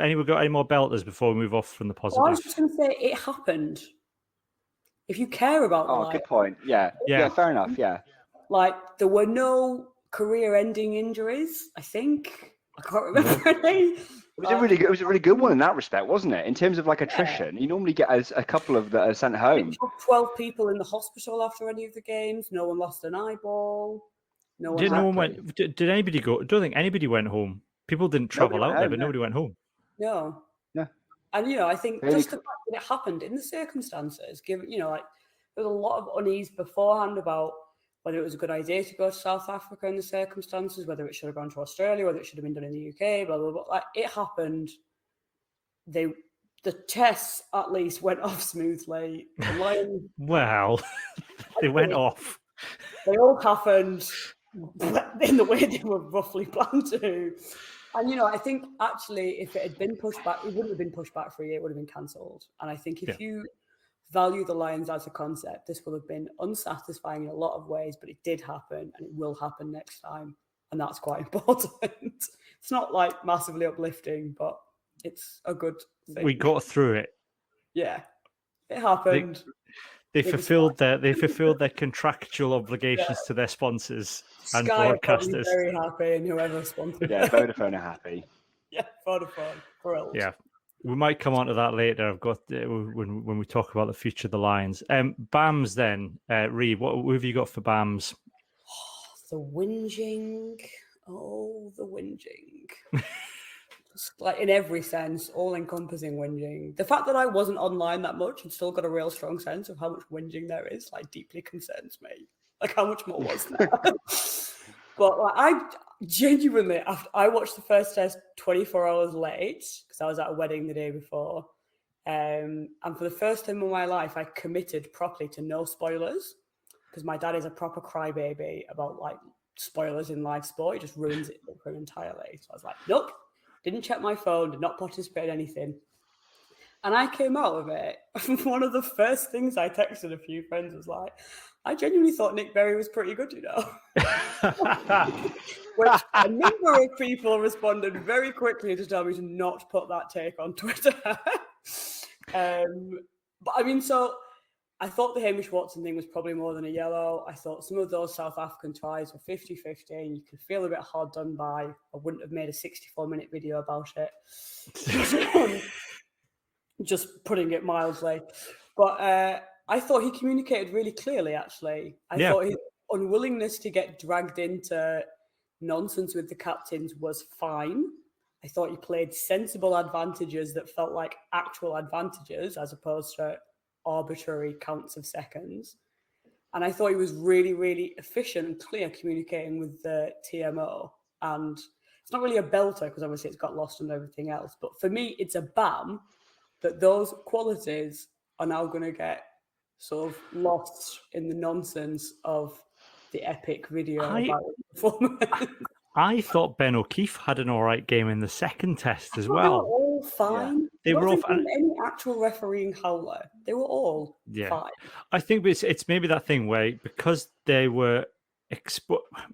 more belters before we move off from the Well, I was positive? just going to say it happened. If you care about the Oh, Lions, good point. Yeah, fair enough. Yeah, like there were no career-ending injuries. I think I can't remember any. it was a really good one in that respect, wasn't it? In terms of like attrition, you normally get a couple of that are sent home. 12 people in the hospital after any of the games. No one lost an eyeball. No one. No one went. Did anybody go? I don't think anybody went home. People didn't travel out there, but nobody went home. No. Yeah. And I think just the fact that it happened in the circumstances, given like there was a lot of unease beforehand about whether it was a good idea to go to South Africa in the circumstances, whether it should have gone to Australia, whether it should have been done in the UK, blah blah blah. Like it happened. The tests at least went off smoothly. The Lions, well, they went off. They all happened in the way they were roughly planned to. And, I think actually if it had been pushed back, it wouldn't have been pushed back for a year, it would have been cancelled. And I think if you value the Lions as a concept, this will have been unsatisfying in a lot of ways, but it did happen and it will happen next time. And that's quite important. It's not like massively uplifting, but it's a good thing. We got through it. Yeah, it happened. They fulfilled their contractual obligations to their sponsors and broadcasters. Very happy, and whoever sponsored. Yeah, Vodafone are happy. Yeah, Vodafone, thrilled. Yeah, we might come on to that later. I've got when we talk about the future of the Lions. BAMs then, Ree, what have you got for BAMs? The whinging. Oh, the whinging. Just like in every sense, all-encompassing whinging. The fact that I wasn't online that much and still got a real strong sense of how much whinging there is, like, deeply concerns me. Like, how much more was there? But like, I genuinely, after I watched the first test 24 hours late because I was at a wedding the day before, and for the first time in my life, I committed properly to no spoilers because my dad is a proper crybaby about like spoilers in live sport. He just ruins it for him entirely. So I was like, nope. Didn't check my phone, did not participate in anything. And I came out of it. One of the first things I texted a few friends was like, I genuinely thought Nick Berry was pretty good, Which a number of people responded very quickly to tell me to not put that take on Twitter. But I mean, so I thought the Hamish Watson thing was probably more than a yellow. I thought some of those South African tries were 50-50 and you could feel a bit hard done by. I wouldn't have made a 64-minute video about it. Just putting it mildly. But I thought he communicated really clearly, actually. I thought his unwillingness to get dragged into nonsense with the captains was fine. I thought he played sensible advantages that felt like actual advantages as opposed to arbitrary counts of seconds. And I thought he was really, really efficient and clear communicating with the TMO. And it's not really a belter because obviously it's got lost and everything else. But for me, it's a BAM that those qualities are now going to get sort of lost in the nonsense of the epic video about the performance. I thought Ben O'Keefe had an all right game in the second test as well. They were all fine. Yeah. They were all fine. Any actual refereeing howler. They were all fine. I think it's maybe that thing where because they were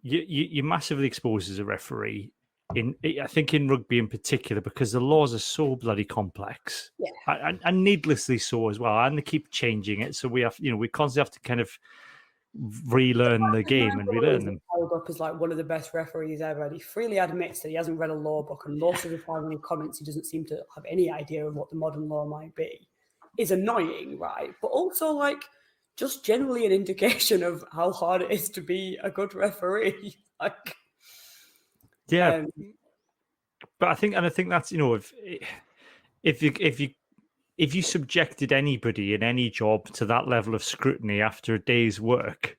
you massively exposed as a referee. I think in rugby in particular, because the laws are so bloody complex, and needlessly so as well, and they keep changing it. So we have, we constantly have to kind of relearn the game and relearn them. Held up as like one of the best referees ever, and he freely admits that he hasn't read a law book, and most of the time when he comments, he doesn't seem to have any idea of what the modern law might be. Is annoying, right? But also like just generally an indication of how hard it is to be a good referee. Like. Yeah, but I think that's if you subjected anybody in any job to that level of scrutiny after a day's work,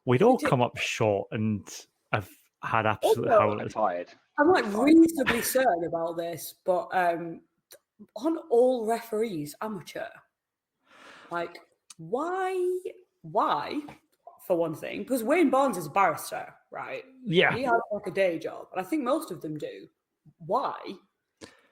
we'd all come up short and have had absolute howlers. I'm like reasonably certain about this, but aren't all referees amateur? Like, why? For one thing, because Wayne Barnes is a barrister, right? Yeah. He has like a day job, and I think most of them do. Why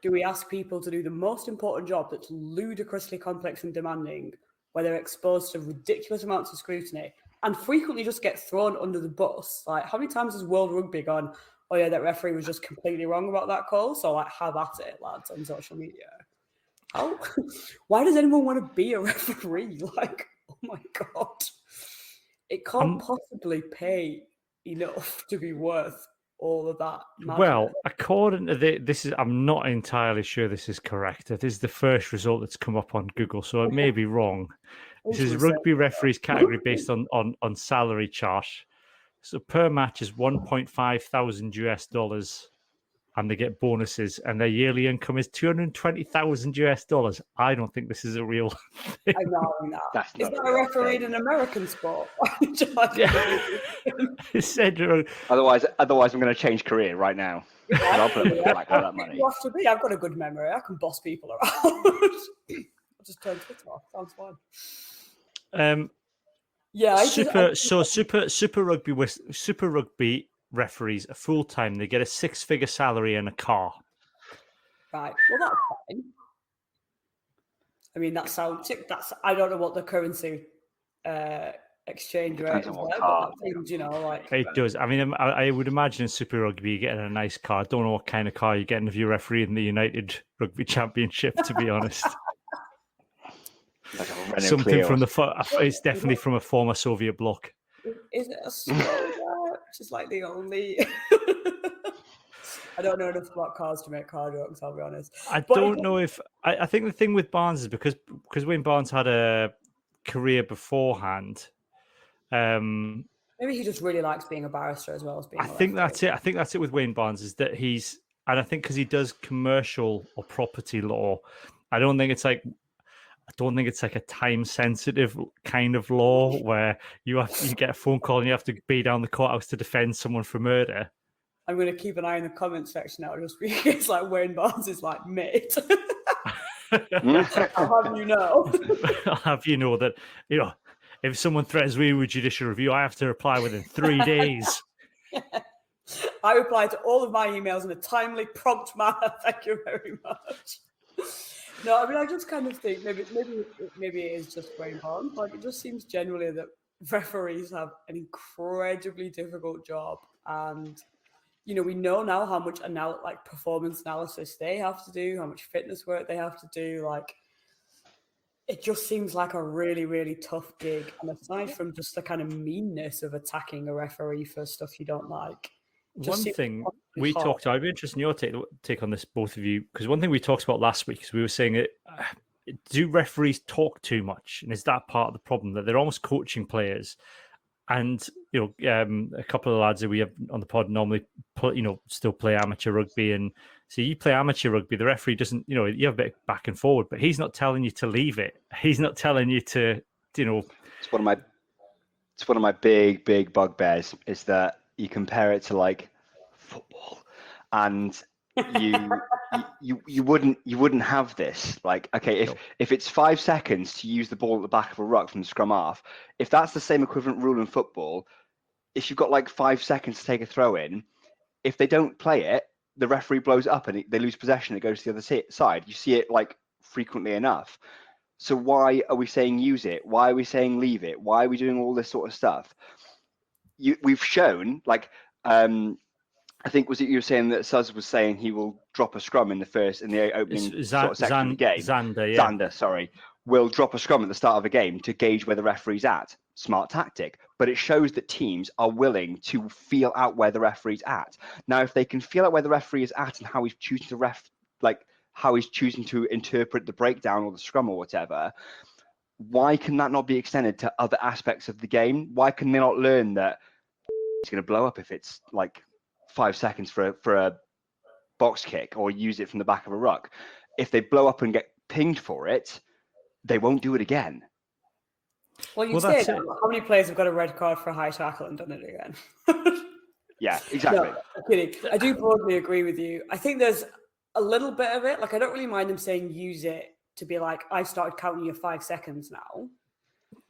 do we ask people to do the most important job that's ludicrously complex and demanding, where they're exposed to ridiculous amounts of scrutiny and frequently just get thrown under the bus? Like, how many times has World Rugby gone, oh yeah, that referee was just completely wrong about that call. So like, have at it, lads, on social media. How? Why does anyone want to be a referee? Like, oh my God. It can't possibly pay enough to be worth all of that madness. Well, according to this is, I'm not entirely sure this is correct. This is the first result that's come up on Google, so it may be wrong. This is rugby referees category based on salary chart. So per match is $1,500 and they get bonuses, and their yearly income is $220,000. I don't think this is a real thing. I know that. That's Is not that a a real referee in thing. an American sport? It said, Otherwise, I'm going to change career right now. I'll put back all that money. You have to be. I've got a good memory. I can boss people around. I'll just turn Twitter off. Sounds fine. Yeah, Super Rugby referees are full time. They get a 6-figure salary and a car. Right. Well, that's fine. I mean, that sounds. I don't know what the currency exchange rate is there, but that seems, like it does. I mean, I would imagine in Super Rugby you're getting a nice car. I don't know what kind of car you're getting if you're refereeing the United Rugby Championship, to be honest. Something from it's definitely from a former Soviet bloc. Is it a Skoda? Which is like the only. I don't know enough about cars to make car jokes, I'll be honest. I think the thing with Barnes is because Wayne Barnes had a career beforehand. Maybe he just really likes being a barrister as well as being. I think that's it. I think that's it with Wayne Barnes, is that and I think because he does commercial or property law, I don't think it's like a time sensitive kind of law where you get a phone call and you have to be down the courthouse to defend someone for murder. I'm going to keep an eye in the comments section now, just because it's like Wayne Barnes is like, mate. I'll have you know. I'll have you know that, if someone threatens me with judicial review, I have to reply within 3 days. I reply to all of my emails in a timely, prompt manner. Thank you very much. No, I mean, I just kind of think maybe it is just Wayne Barnes. Like, it just seems generally that referees have an incredibly difficult job, and we know now how much performance analysis they have to do, how much fitness work they have to do. Like, it just seems like a really, really tough gig. And aside from just the kind of meanness of attacking a referee for stuff you don't like. One thing we talked about, I'd be interested in your take on this, both of you, because one thing we talked about last week is we were saying do referees talk too much? And is that part of the problem, that they're almost coaching players? And, a couple of lads that we have on the pod normally, still play amateur rugby. And so you play amateur rugby, the referee doesn't, you have a bit back and forward, but he's not telling you to leave it. He's not telling you to, It's one of my big bugbears is that you compare it to like football, and you wouldn't have this. Like, okay, if it's 5 seconds to use the ball at the back of a ruck from the scrum half, if that's the same equivalent rule in football, if you've got like 5 seconds to take a throw in, if they don't play it, the referee blows up and they lose possession. It goes to the other side. You see it like frequently enough. So why are we saying use it? Why are we saying leave it? Why are we doing all this sort of stuff? We've shown, like, I think you were saying that Suz was saying he will drop a scrum in the opening sort of section of the game. Xander, sorry, will drop a scrum at the start of a game to gauge where the referee's at. Smart tactic, but it shows that teams are willing to feel out where the referee's at. Now, if they can feel out where the referee is at and how he's choosing to how he's choosing to interpret the breakdown or the scrum or whatever, why can that not be extended to other aspects of the game? Why can they not learn that it's going to blow up if it's like 5 seconds for a box kick, or use it from the back of a ruck? If they blow up and get pinged for it, they won't do it again. Well, you say that. How many players have got a red card for a high tackle and done it again? Yeah, exactly. No, I'm kidding. I do broadly agree with you. I think there's a little bit of it. Like, I don't really mind them saying use it to be like, I started counting your 5 seconds now.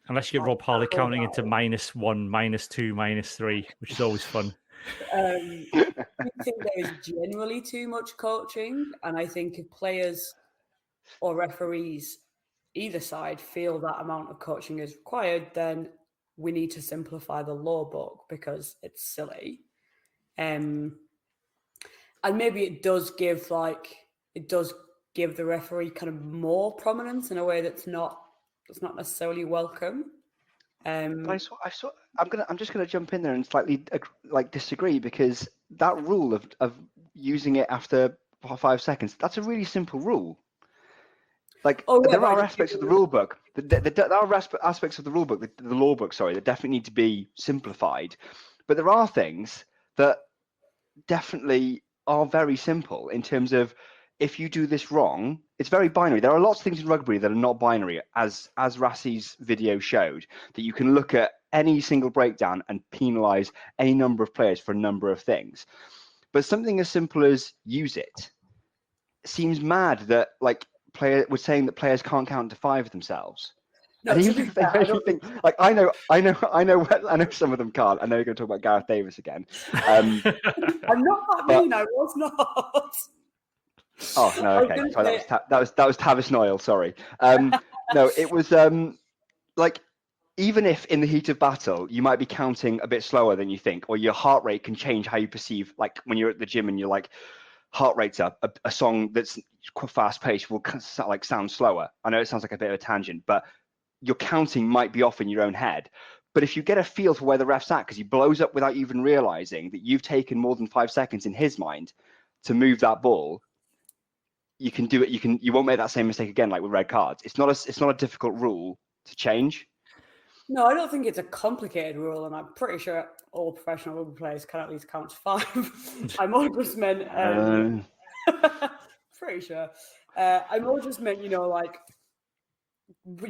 Unless you get Rob Harley counting into -1, -2, -3, which is always fun. I think there is generally too much coaching, and I think if players or referees either side feel that amount of coaching is required, then we need to simplify the law book because it's silly. And maybe it does give the referee kind of more prominence in a way that's not necessarily welcome. But I'm just gonna jump in there and slightly disagree, because that rule of using it after 5 seconds, that's a really simple rule. There are aspects of the rule book. There are aspects of the rule book, the law book, sorry, that definitely need to be simplified. But there are things that definitely are very simple in terms of, if you do this wrong, it's very binary. There are lots of things in rugby that are not binary, as Rassi's video showed, that you can look at any single breakdown and penalise any number of players for a number of things. But something as simple as use it seems mad that we're saying that players can't count to 5 themselves. No, and even if they actually think, I know some of them can't. I know you're going to talk about Gareth Davis again. I'm not that mean. I was not. Oh no, okay. Sorry, that was Tavis Noyle. Sorry. No, it was even if in the heat of battle you might be counting a bit slower than you think, or your heart rate can change how you perceive. Like when you're at the gym and you're like, heart rate's up, a song that's fast paced will sound slower. I know it sounds like a bit of a tangent, but your counting might be off in your own head. But if you get a feel for where the ref's at, because he blows up without even realizing that you've taken more than 5 seconds in his mind to move that ball, you can do it. You won't make that same mistake again, like with red cards. It's not a difficult rule to change. No, I don't think it's a complicated rule, and I'm pretty sure all professional rugby players can at least count to 5. I'm all just meant, pretty sure. I'm all just meant,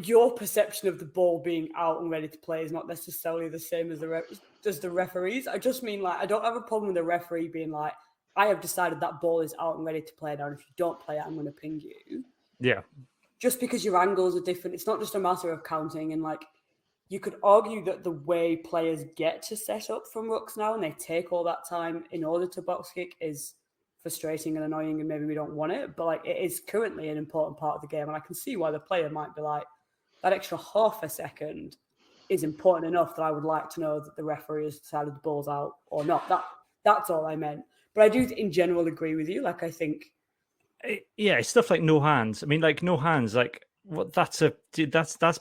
your perception of the ball being out and ready to play is not necessarily the same as the referees. I just mean, I don't have a problem with the referee being like, I have decided that ball is out and ready to play now, and if you don't play it, I'm going to ping you. Yeah. Just because your angles are different, it's not just a matter of counting. And you could argue that the way players get to set up from rucks now, and they take all that time in order to box kick, is frustrating and annoying, and maybe we don't want it, but it is currently an important part of the game. And I can see why the player might be like, that extra half a second is important enough that I would like to know that the referee has decided the ball's out or not. That's all I meant. But I do in general agree with you. I think, yeah, it's stuff like no hands. I mean, no hands, what that's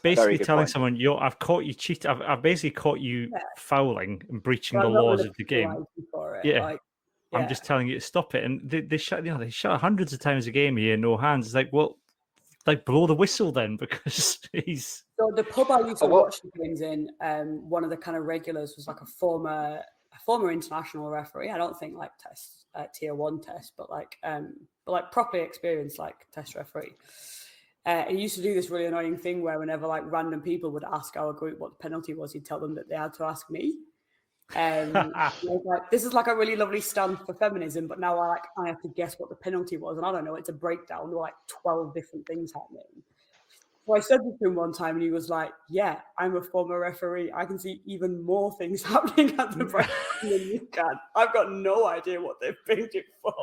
basically telling someone, I've caught you cheat. I've basically caught you fouling and breaching the laws of the game. Yeah. I'm just telling you to stop it. And they shut hundreds of times a game here, no hands. It's blow the whistle then, because he's. So the pub I used to watch the games in, one of the kind of regulars was a former international referee. I don't think test tier 1 test, but properly experienced test referee. He used to do this really annoying thing where whenever random people would ask our group what the penalty was, he'd tell them that they had to ask me. This is a really lovely stand for feminism, but now I have to guess what the penalty was, and I don't know. It's a breakdown with 12 different things happening. So I said this to him one time, and he was like, "Yeah, I'm a former referee. I can see even more things happening at the breakdown than you can. I've got no idea what they've pinged it for.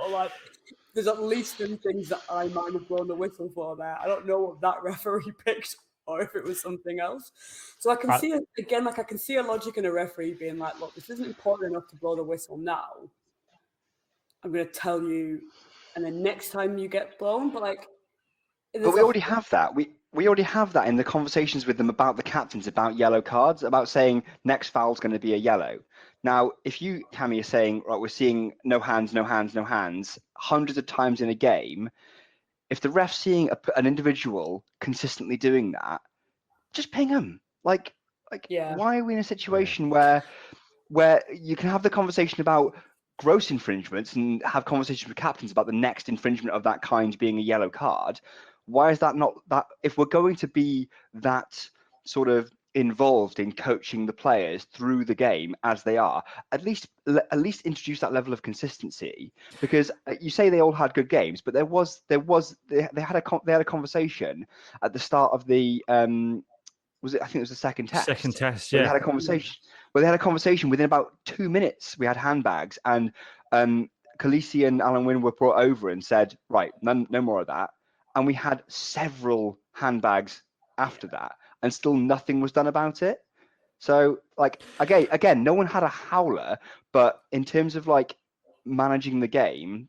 There's at least 3 things that I might have blown the whistle for there. I don't know what that referee picked, or if it was something else." So I can see, again, I can see a logic in a referee being like, look, this isn't important enough to blow the whistle now. I'm going to tell you, and then next time you get blown, but we already have that. We already have that in the conversations with them about the captains, about yellow cards, about saying next foul's going to be a yellow. Now, if you, Cammy, are saying, right, we're seeing no hands, no hands, no hands, hundreds of times in a game, if the ref's seeing an individual consistently doing that, just ping them. Why are we in a situation where you can have the conversation about gross infringements and have conversations with captains about the next infringement of that kind being a yellow card? Why is that not that? If we're going to be that sort of involved in coaching the players through the game as they are, at least introduce that level of consistency. Because you say they all had good games, but they had a conversation at the start of the I think it was the second test. Second test, yeah. They had a conversation within about 2 minutes. We had handbags, and Khaleesi and Alan Wynne were brought over and said, right, no more of that. And we had several handbags after that, and still nothing was done about it. So, again, no one had a howler, but in terms of managing the game,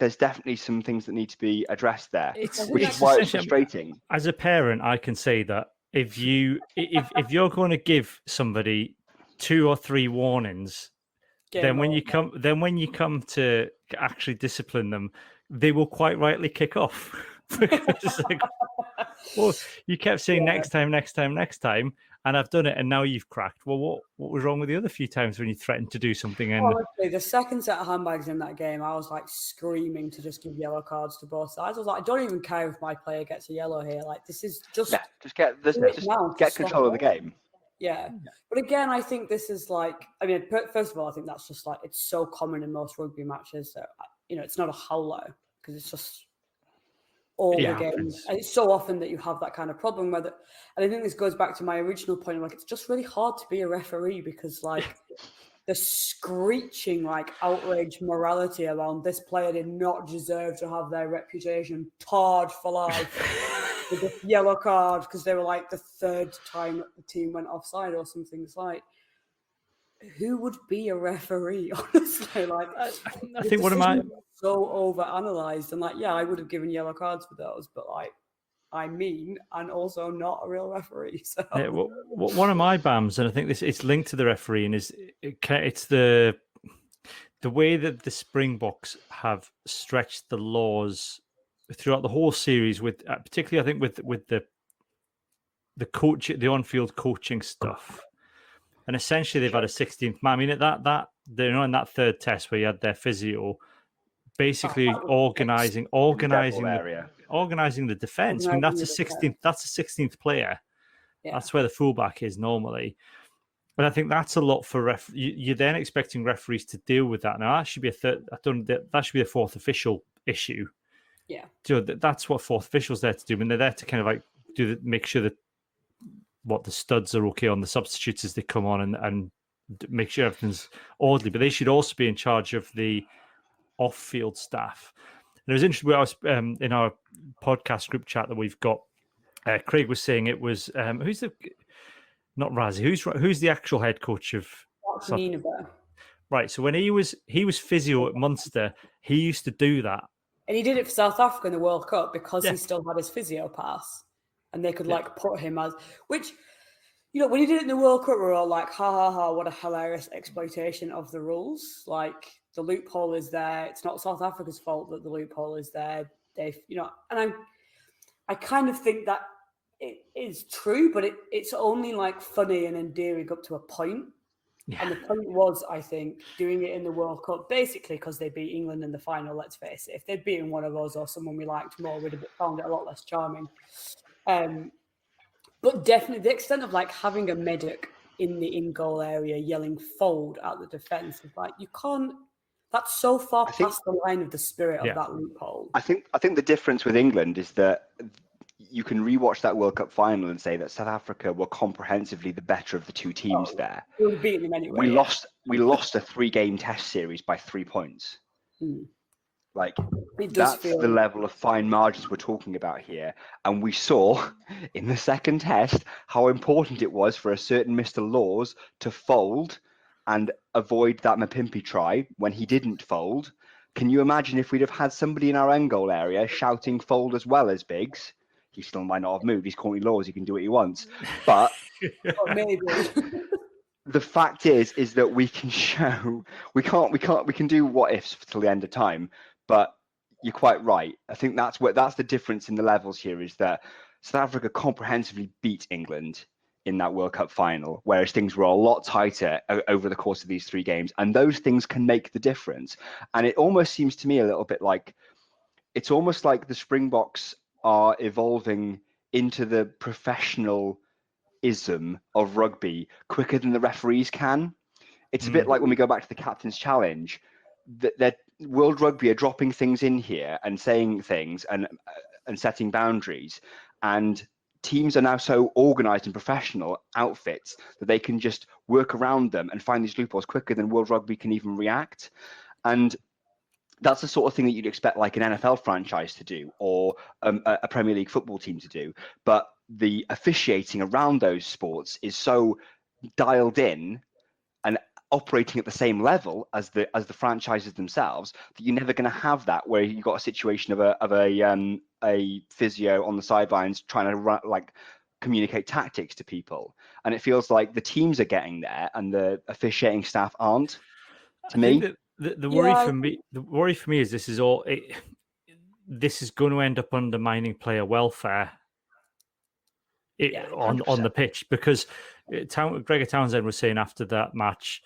there's definitely some things that need to be addressed there, It's which is why it's essentially- frustrating. As a parent, I can say that if you're going to give somebody 2 or 3 warnings, then when you come to actually discipline them, they will quite rightly kick off. Because like, well, you kept saying next time, and I've done it, and now you've cracked. Well, what was wrong with the other few times when you threatened to do something? And honestly, the second set of handbags in that game, I was like screaming to just give yellow cards to both sides. I was like, I don't even care if my player gets a yellow here. Like, this is just get control of the game. Yeah. But again, I think this is like, I mean, first of all, I think that's just like, it's so common in most rugby matches that, it's not a howler because it's just all the games. And it's so often that you have that kind of problem and I think this goes back to my original point, like, it's just really hard to be a referee because like the screeching, like outraged morality around this player did not deserve to have their reputation tarred for life. With a yellow card because they were like the third time that the team went offside or something. It's like, who would be a referee? Honestly, like I think one of my so overanalyzed and like, I would have given yellow cards for those, but like, and also not a real referee. So one of my BAMs, and I think it's linked to the refereeing, is it's the way that the Springboks have stretched the laws throughout the whole series, with particularly I think with the coach, the on-field coaching stuff, and essentially they've had a 16th man. I mean, that in that third test where you had their physio, basically organizing the defense. I mean, that's a 16th player. Yeah. That's where the fullback is normally. But I think that's a lot for you're then expecting referees to deal with that. Now that should be that should be a fourth official issue. Yeah. So that's what fourth officials there to do. I mean, they're there to kind of like make sure that the studs are okay on the substitutes as they come on and make sure everything's orderly. But they should also be in charge of the off-field staff. And it was interesting. I was in our podcast group chat that we've got. Craig was saying it was not Razzie. Who's the actual head coach of Nineveh? Right. So when he was physio at Munster, he used to do that. And he did it for South Africa in the World Cup because he still had his physio pass. And they could like put him as, which, when he did it in the World Cup, we were all like, ha ha ha, what a hilarious exploitation of the rules. Like the loophole is there. It's not South Africa's fault that the loophole is there. And I kind of think that it is true, but it's only like funny and endearing up to a point. Yeah. And the point was, I think, doing it in the World Cup, basically because they beat England in the final, let's face it. If they'd beaten one of us or someone we liked more, we'd have found it a lot less charming. But definitely the extent of like having a medic in the in-goal area yelling fold at the defence is like, you can't, that's so far past the line of the spirit of that loophole. I think the difference with England is that you can rewatch that World Cup final and say that South Africa were comprehensively the better of the two teams there. We would have beaten them anyway. We lost a 3-game test series by 3 points. Like, that's the level of fine margins we're talking about here. And we saw in the second test how important it was for a certain Mr. Laws to fold and avoid that Mapimpi try when he didn't fold. Can you imagine if we'd have had somebody in our end goal area shouting fold as well as Biggs? He still might not have moved. He's Courtney Laws. He can do what he wants. But maybe. The fact is that we can show we can do what ifs till the end of time. But you're quite right. I think that's the difference in the levels here, is that South Africa comprehensively beat England in that World Cup final, whereas things were a lot tighter over the course of these 3 games. And those things can make the difference. And it almost seems to me a little bit like, it's almost like the Springboks are evolving into the professionalism of rugby quicker than the referees can. It's a bit like when we go back to the Captain's Challenge, that World Rugby are dropping things in here and saying things and setting boundaries, and teams are now so organized and professional outfits that they can just work around them and find these loopholes quicker than World Rugby can even react. And that's the sort of thing that you'd expect like an NFL franchise to do, or a Premier League football team to do. But the officiating around those sports is so dialed in and operating at the same level as the franchises themselves, that you're never going to have that where you've got a situation of a physio on the sidelines trying to communicate tactics to people. And it feels like the teams are getting there and the officiating staff aren't. To me, think that the worry for me is this is going to end up undermining player welfare on the pitch, because Gregor Townsend was saying after that match,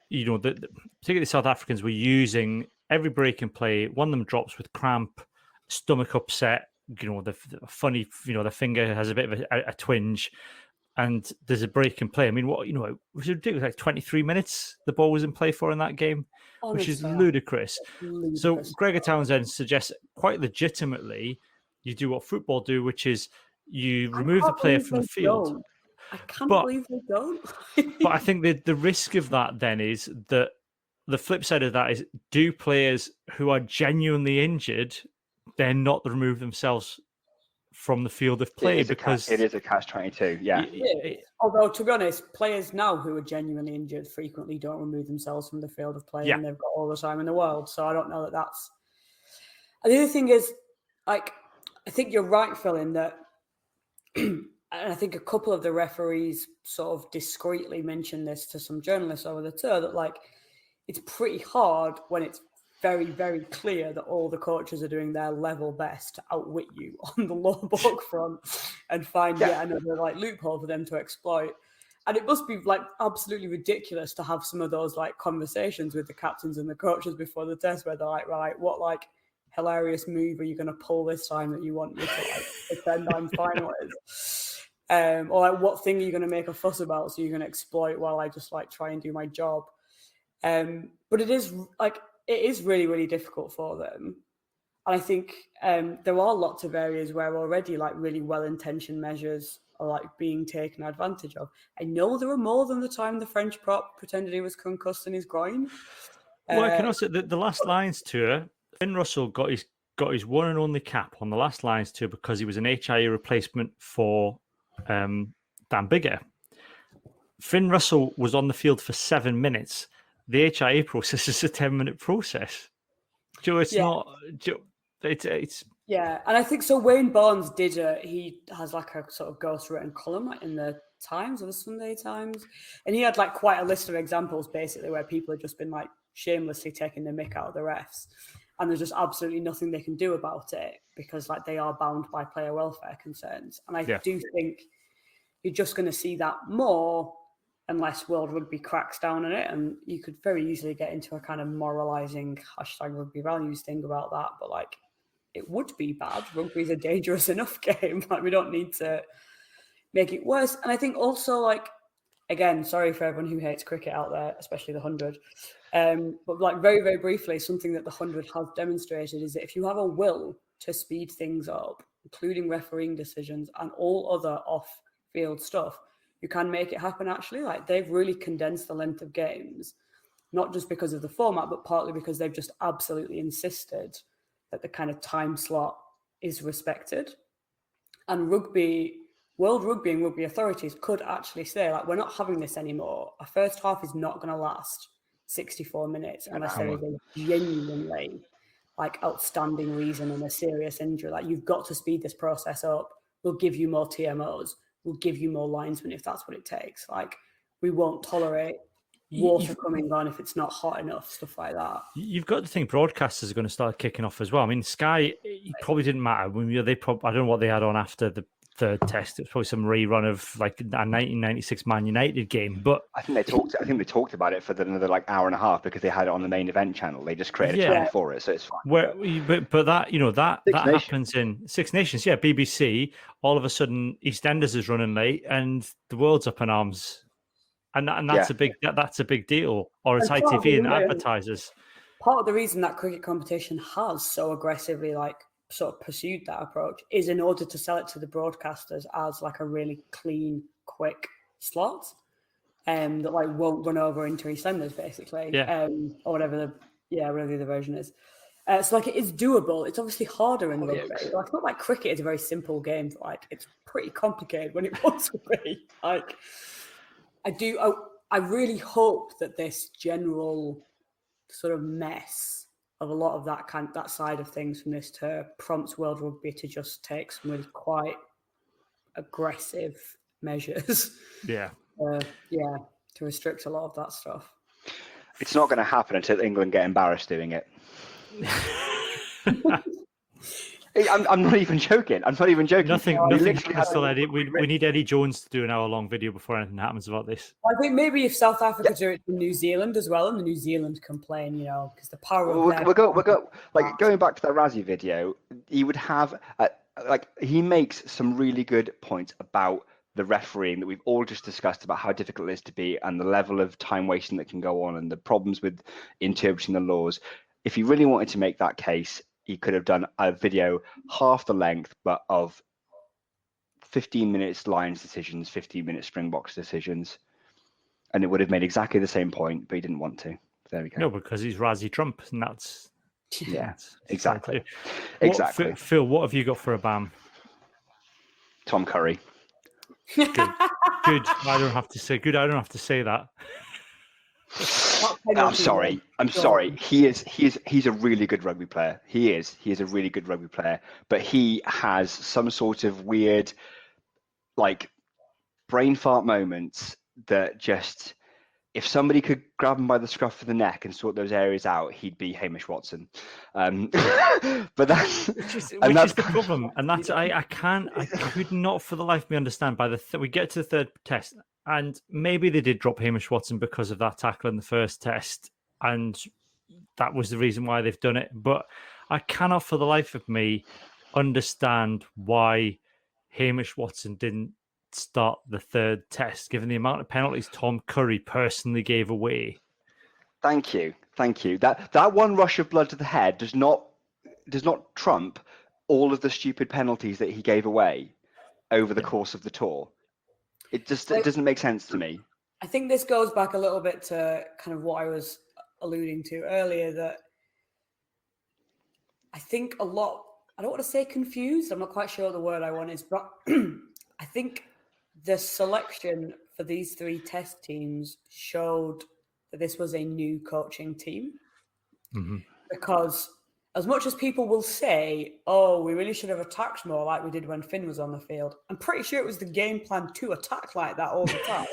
particularly the South Africans were using every break in play. One of them drops with cramp, stomach upset. The funny, the finger has a bit of a twinge, and there's a break in play. I mean, it was ridiculous. Like 23 minutes the ball was in play for in that game, which is ludicrous. So Gregor Townsend suggests quite legitimately you do what football do, which is you remove the player from the field. I can't believe they don't. But I think the risk of that then is that the flip side of that is, do players who are genuinely injured then not remove themselves from the field of play? Because it is a catch-22, yeah. Although, to be honest, players now who are genuinely injured frequently don't remove themselves from the field of play, and they've got all the time in the world. So I don't know that that's... And the other thing is, I think you're right, Phil, in that... and I think a couple of the referees sort of discreetly mentioned this to some journalists over the tour, that it's pretty hard when it's very, very clear that all the coaches are doing their level best to outwit you on the low block front and find yet another loophole for them to exploit. And it must be absolutely ridiculous to have some of those conversations with the captains and the coaches before the test, where they're like, right, what hilarious move are you going to pull this time that you want me to pretend I'm fine with? Or what thing are you going to make a fuss about so you're going to exploit while I just try and do my job? But it is really, really difficult for them. And I think there are lots of areas where already really well-intentioned measures are being taken advantage of. I know there were more than the time the French prop pretended he was concussed in his groin. Well, I can also the last Lions tour, Finn Russell got his one and only cap on the last Lions tour because he was an HIA replacement for Dan Biggar. Finn Russell was on the field for 7 minutes. The HIA process is a 10-minute process. It's not. It's yeah, and I think so. Wayne Barnes he has a sort of ghostwritten column in the Times or the Sunday Times, and he had quite a list of examples basically where people have just been shamelessly taking the mick out of the refs, and there's just absolutely nothing they can do about it because they are bound by player welfare concerns. And I do think you're just going to see that more unless World Rugby cracks down on it, and you could very easily get into a kind of moralising #rugby values thing about that. But it would be bad. Rugby is a dangerous enough game. We don't need to make it worse. And I think also again, sorry for everyone who hates cricket out there, especially the 100. But very, very briefly, something that the 100 has demonstrated is that if you have a will to speed things up, including refereeing decisions and all other off-field stuff, you can make it happen, actually. They've really condensed the length of games, not just because of the format, but partly because they've just absolutely insisted that the kind of time slot is respected. And World Rugby and rugby authorities could actually say, we're not having this anymore. Our first half is not going to last 64 minutes unless there is a genuinely outstanding reason and a serious injury. You've got to speed this process up. We'll give you more TMOs. We'll give you more linesmen if that's what it takes. We won't tolerate water coming on if it's not hot enough, stuff like that. You've got to think broadcasters are going to start kicking off as well. I mean, Sky, it probably didn't matter. I don't know what they had on after the third test. It was probably some rerun of a 1996 Man United game. But I think they talked about it for another hour and a half because they had it on the main event channel. They just created a channel for it, so it's fine. But that happens in Six Nations. Yeah, BBC. All of a sudden, EastEnders is running late, and the world's up in arms, and that's a big deal. Or it's ITV and advertisers. Part of the reason that cricket competition has so aggressively sort of pursued that approach is in order to sell it to the broadcasters as a really clean, quick slot, that won't run over into EastEnders basically, or whatever the other version is. So it is doable. It's obviously harder in rugby. It's not like cricket is a very simple game. It's pretty complicated when it wants to be. I really hope that this general sort of mess of a lot of that side of things from this tour prompts World Rugby to just take some really quite aggressive measures. Yeah. To restrict a lot of that stuff. It's not going to happen until England get embarrassed doing it. I'm not even joking. Nothing crystal Eddie. We need Eddie Jones to do an hour-long video before anything happens about this. I think maybe if South Africa do it to New Zealand as well, and the New Zealand complain, because the power of going back to that Razzie video, he would have he makes some really good points about the refereeing that we've all just discussed about how difficult it is to be and the level of time wasting that can go on and the problems with interpreting the laws. If he really wanted to make that case, he could have done a video half the length, but of 15 minutes Lions decisions, 15 minutes Springboks decisions, and it would have made exactly the same point, but he didn't want to. There we go. No, because he's Razzie Trump, and that's exactly. Phil, what have you got for a BAM? Tom Curry. Good. I don't have to say that. I'm sorry. He's a really good rugby player. He is a really good rugby player, but he has some sort of weird, brain fart moments that just, if somebody could grab him by the scruff of the neck and sort those areas out, he'd be Hamish Watson. But that's which is the problem, and that's I could not for the life of me understand. We get to the third test, and maybe they did drop Hamish Watson because of that tackle in the first test, and that was the reason why they've done it. But I cannot for the life of me understand why Hamish Watson didn't start the third test, given the amount of penalties Tom Curry personally gave away. Thank you. That one rush of blood to the head does not trump all of the stupid penalties that he gave away over the course of the tour. It doesn't make sense to me. I think this goes back a little bit to kind of what I was alluding to earlier, that I think I don't want to say confused, I'm not quite sure what the word I want is, but I think the selection for these three test teams showed that this was a new coaching team. Mm-hmm. Because as much as people will say, oh, we really should have attacked more like we did when Finn was on the field, I'm pretty sure it was the game plan to attack like that all the time.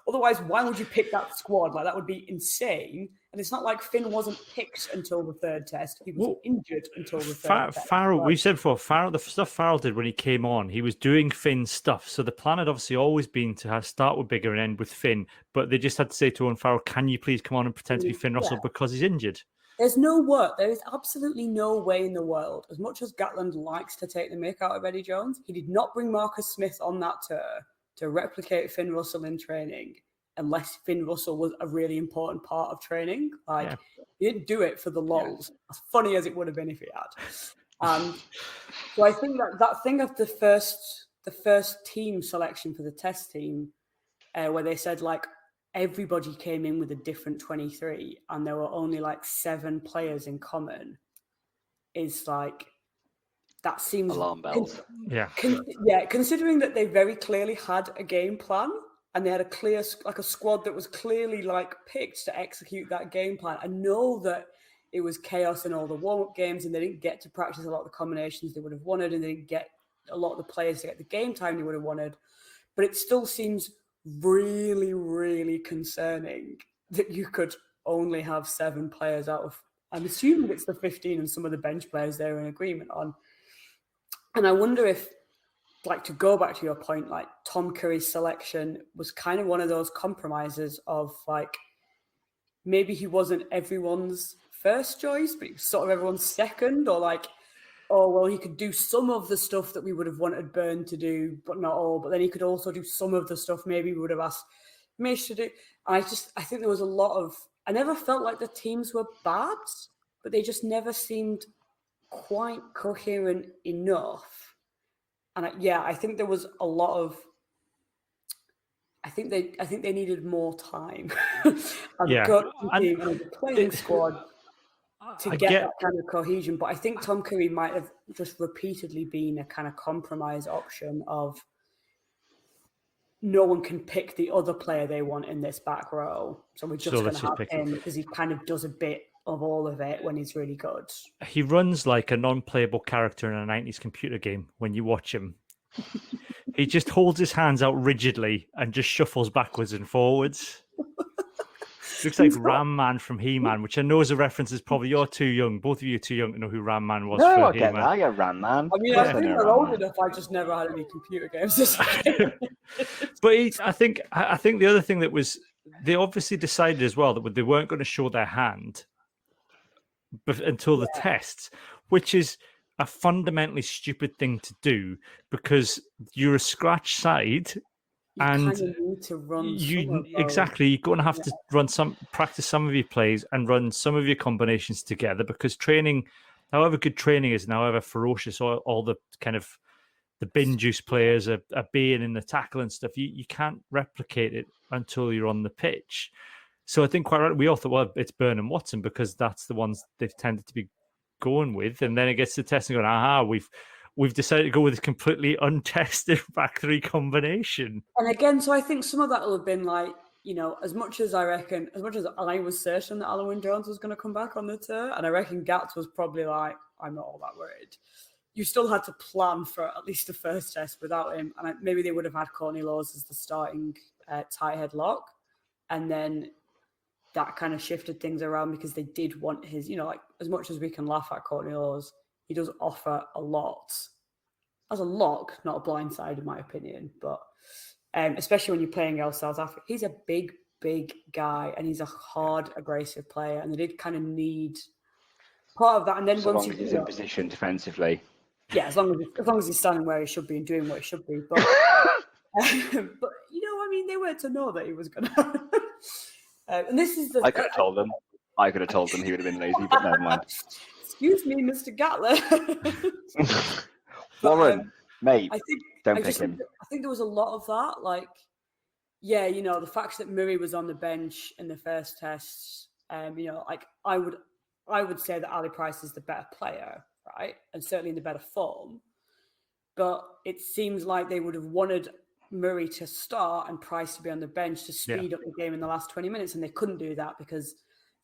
Otherwise, why would you pick that squad? That would be insane. And it's not like Finn wasn't picked until the third test. He was injured until the third test. Farrell, we've said before, the stuff Farrell did when he came on, he was doing Finn's stuff. So the plan had obviously always been to start with Biggar and end with Finn. But they just had to say to Owen Farrell, can you please come on and pretend to be Finn Russell because he's injured? There is absolutely no way in the world, as much as Gatland likes to take the mick out of Eddie Jones, he did not bring Marcus Smith on that tour to replicate Finn Russell in training unless Finn Russell was a really important part of training. He didn't do it for the lols, as funny as it would have been if he had. So I think that thing of the first team selection for the test team, where they said everybody came in with a different 23 and there were only 7 players in common, is that seems alarm bells. Considering that they very clearly had a game plan and they had a squad that was clearly picked to execute that game plan. I know that it was chaos in all the warm-up games and they didn't get to practice a lot of the combinations they would have wanted and they didn't get a lot of the players to get the game time they would have wanted, but it still seems really, really concerning that you could only have 7 players out of, I'm assuming it's the 15 and some of the bench players they're in agreement on. And I wonder if, to go back to your point, Tom Curry's selection was kind of one of those compromises of maybe he wasn't everyone's first choice, but he was sort of everyone's second, or oh, well, he could do some of the stuff that we would have wanted Byrne to do, but not all. But then he could also do some of the stuff maybe we would have asked Mish to do. And I think there was a lot of, I never felt like the teams were bad, but they just never seemed quite coherent enough. And I think there was a lot of, I think they needed more time as a coaching team and as a playing squad to get that kind of cohesion. But I think Tom Curry might have just repeatedly been a kind of compromise option of, no one can pick the other player they want in this back row. So we're just going to have him because he kind of does a bit of all of it when he's really good. He runs like a non-playable character in a 90s computer game when you watch him. He just holds his hands out rigidly and just shuffles backwards and forwards. Looks like Ram Man from He-Man, which I know is a reference. Is probably you're too young. Both of you are too young to know who Ram Man was. No, for I get He-Man. that. I get Ram Man. I mean, I think they're old enough. I just never had any computer games. But I think the other thing that was, they obviously decided as well that they weren't going to show their hand until the tests, which is a fundamentally stupid thing to do because you're a scratch side. And kind of need to run exactly, you're going to have to practice some of your plays and run some of your combinations together because training, however good training is, and however ferocious all the kind of the bin juice players are being in the tackle and stuff, you can't replicate it until you're on the pitch. So I think quite right, we all thought, well, it's Byrne and Watson because that's the ones they've tended to be going with, and then it gets to the test and going, we've decided to go with a completely untested back three combination. And again, so I think some of that will have been like, as much as I was certain that Alan Wynne-Jones was going to come back on the tour, and I reckon Gats was probably like, I'm not all that worried. You still had to plan for at least the first test without him. And maybe they would have had Courtney Laws as the starting tight head lock. And then that kind of shifted things around because they did want his, like as much as we can laugh at Courtney Laws, he does offer a lot as a lock, not a blind side in my opinion, but especially when you're playing El South Africa, he's a big guy and he's a hard, aggressive player, and they did kind of need part of that. And then once he's in position defensively, as long as he's standing where he should be and doing what he should be, but but they were to know that he was gonna. And this is I could have told them. I could have told them he would have been lazy, but never mind. Excuse me, Mr. Gatler. Warren, mate, don't pick him. I think there was a lot of that. Like, the fact that Murray was on the bench in the first test, like I would say that Ali Price is the better player, right? And certainly in the better form. But it seems like they would have wanted Murray to start and Price to be on the bench to speed up the game in the last 20 minutes. And they couldn't do that because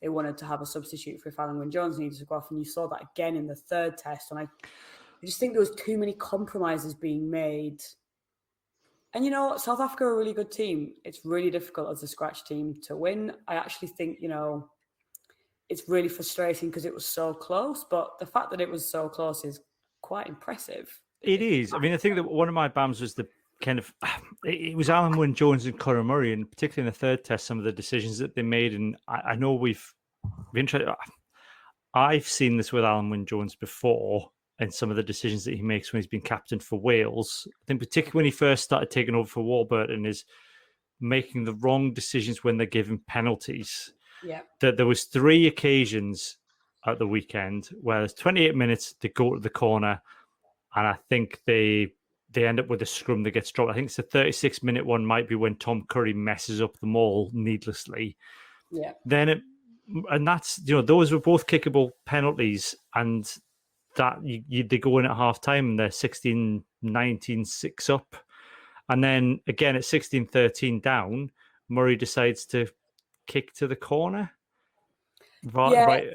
they wanted to have a substitute for if Alan Wynne-Jones needed to go off. And you saw that again in the third test. And I just think there was too many compromises being made. And South Africa are a really good team. It's really difficult as a scratch team to win. I actually think, it's really frustrating because it was so close. But the fact that it was so close is quite impressive. It is. I mean, I think that one of my bams was the kind of, it was Alan Wynne-Jones and Conor Murray, and particularly in the third test, some of the decisions that they made. And I know we've been trying. I've seen this with Alan Wynne-Jones before, and some of the decisions that he makes when he's been captain for Wales. I think particularly when he first started taking over for Warburton, is making the wrong decisions when they're given penalties. Yeah, that there was 3 occasions at the weekend where there's 28 minutes to go to the corner, and I think they end up with a scrum that gets dropped. I think it's a 36-minute one might be when Tom Curry messes up the maul needlessly. Yeah. And that's, those were both kickable penalties, and that they go in at half time and they're 16-19, 6 up. And then again at 16-13 down, Murray decides to kick to the corner. Right.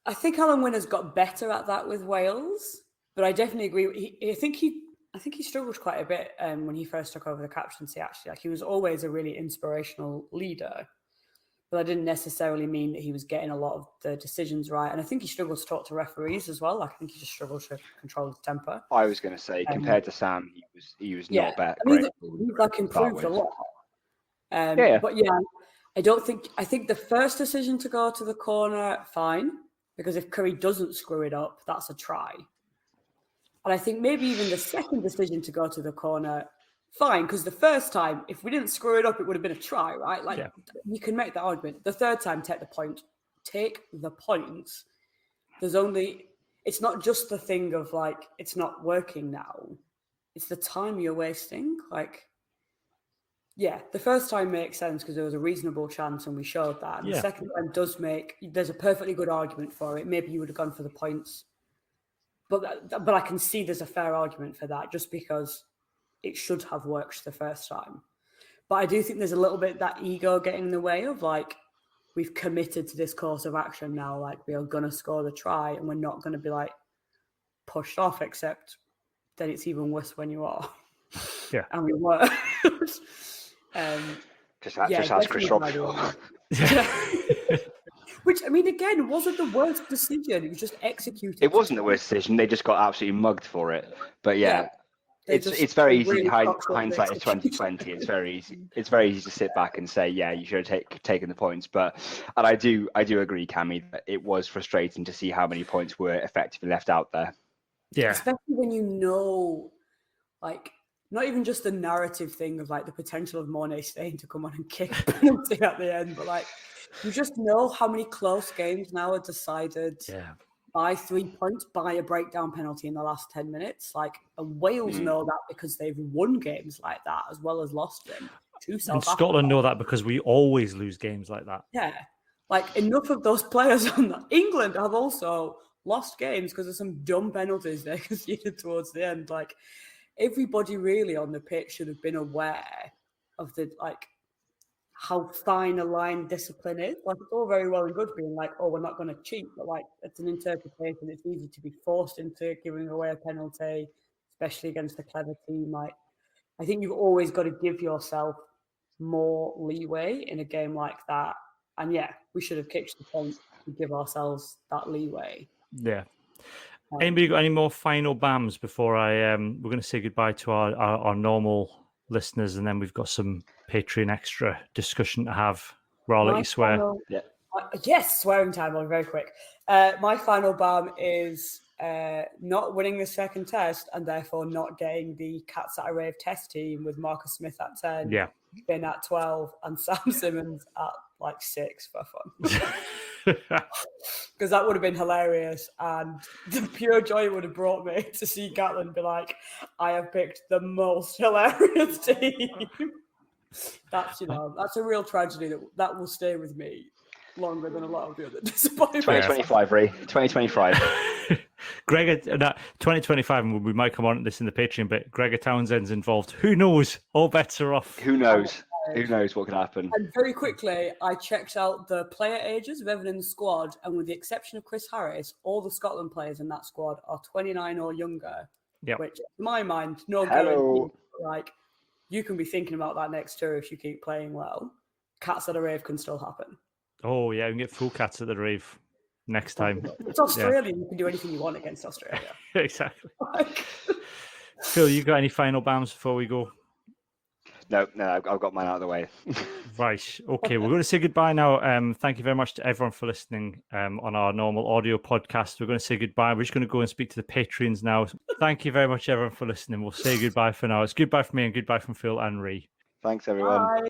I think Alan Wynne has got better at that with Wales, but I definitely agree. I think he struggled quite a bit when he first took over the captaincy, actually. Like, he was always a really inspirational leader, but that didn't necessarily mean that he was getting a lot of the decisions right. And I think he struggled to talk to referees as well. Like, I think he just struggled to control his temper. I was going to say, compared to Sam, he was not better. I mean, he improved a lot. But I think the first decision to go to the corner, fine, because if Curry doesn't screw it up, that's a try. And I think maybe even the second decision to go to the corner, fine, because the first time, if we didn't screw it up, it would have been a try, right? Like, you can make that argument. The third time, take the point. Take the point. It's not just the thing of, like, it's not working now. It's the time you're wasting. Like, the first time makes sense because there was a reasonable chance and we showed that. And the second time there's a perfectly good argument for it. Maybe you would have gone for the points. But I can see there's a fair argument for that just because it should have worked the first time. But I do think there's a little bit that ego getting in the way of like, we've committed to this course of action now. Like, we are going to score the try and we're not going to be like pushed off, except then it's even worse when you are. Yeah. And we were. Just ask Chris Robshaw. Which, I mean, again, wasn't the worst decision. It was just executed. It wasn't the worst decision. They just got absolutely mugged for it. But yeah. It's very easy. Really Hindsight is 2020. It's very easy. It's very easy to sit back and say, yeah, you should have taken the points. And I do agree, Cammy, that it was frustrating to see how many points were effectively left out there. Yeah, especially when you know, like, not even just the narrative thing of like the potential of Monet staying to come on and kick a penalty at the end, but like you just know how many close games now are decided. Yeah. By 3 points, by a breakdown penalty in the last 10 minutes. Like, and Wales know that because they've won games like that as well as lost them. And Scotland know that because we always lose games like that. Yeah. Like, enough of those players on that. England have also lost games because of some dumb penalties they conceded towards the end. Like, everybody really on the pitch should have been aware of the, like, how fine a line discipline is. Like, it's all very well and good being like, oh, we're not going to cheat, but like, it's an interpretation. It's easy to be forced into giving away a penalty, especially against a clever team. Like, I think you've always got to give yourself more leeway in a game like that. And yeah, we should have kicked the point to give ourselves that leeway. Yeah. Anybody got any more final bams before we're going to say goodbye to our normal listeners, and then we've got some Patreon extra discussion to have where I'll let you swear. Yes, swearing time. I'll be very quick. My final bam is not winning the second test and therefore not getting the Cats at a Rave test team with Marcus Smith at 10, Ben at 12, and Sam Simmons at like 6 for fun. Because that would have been hilarious, and the pure joy it would have brought me to see Gatlin be like, I have picked the most hilarious team. That's that's a real tragedy that will stay with me longer than a lot of the other disappointments. 2025, Ray. 2025. Gregor, 2025, and we might come on to this in the Patreon, but Gregor Townsend's involved. Who knows? All bets are off. Who knows? Who knows what could happen? And very quickly, I checked out the player ages of everyone in the squad, and with the exception of Chris Harris, all the Scotland players in that squad are 29 or younger. Yep. Which, in my mind, no guarantee. Like, you can be thinking about that next tour if you keep playing well. Cats at a Rave can still happen. Oh, yeah, we can get full Cats at the Rave next time. It's Australia. You can do anything you want against Australia. Exactly. Phil, you got any final bams before we go? No, I've got mine out of the way. Right. Okay, we're going to say goodbye now. Thank you very much to everyone for listening on our normal audio podcast. We're going to say goodbye. We're just going to go and speak to the Patreons now. Thank you very much, everyone, for listening. We'll say goodbye for now. It's goodbye from me and goodbye from Phil and Ree. Thanks, everyone. Bye.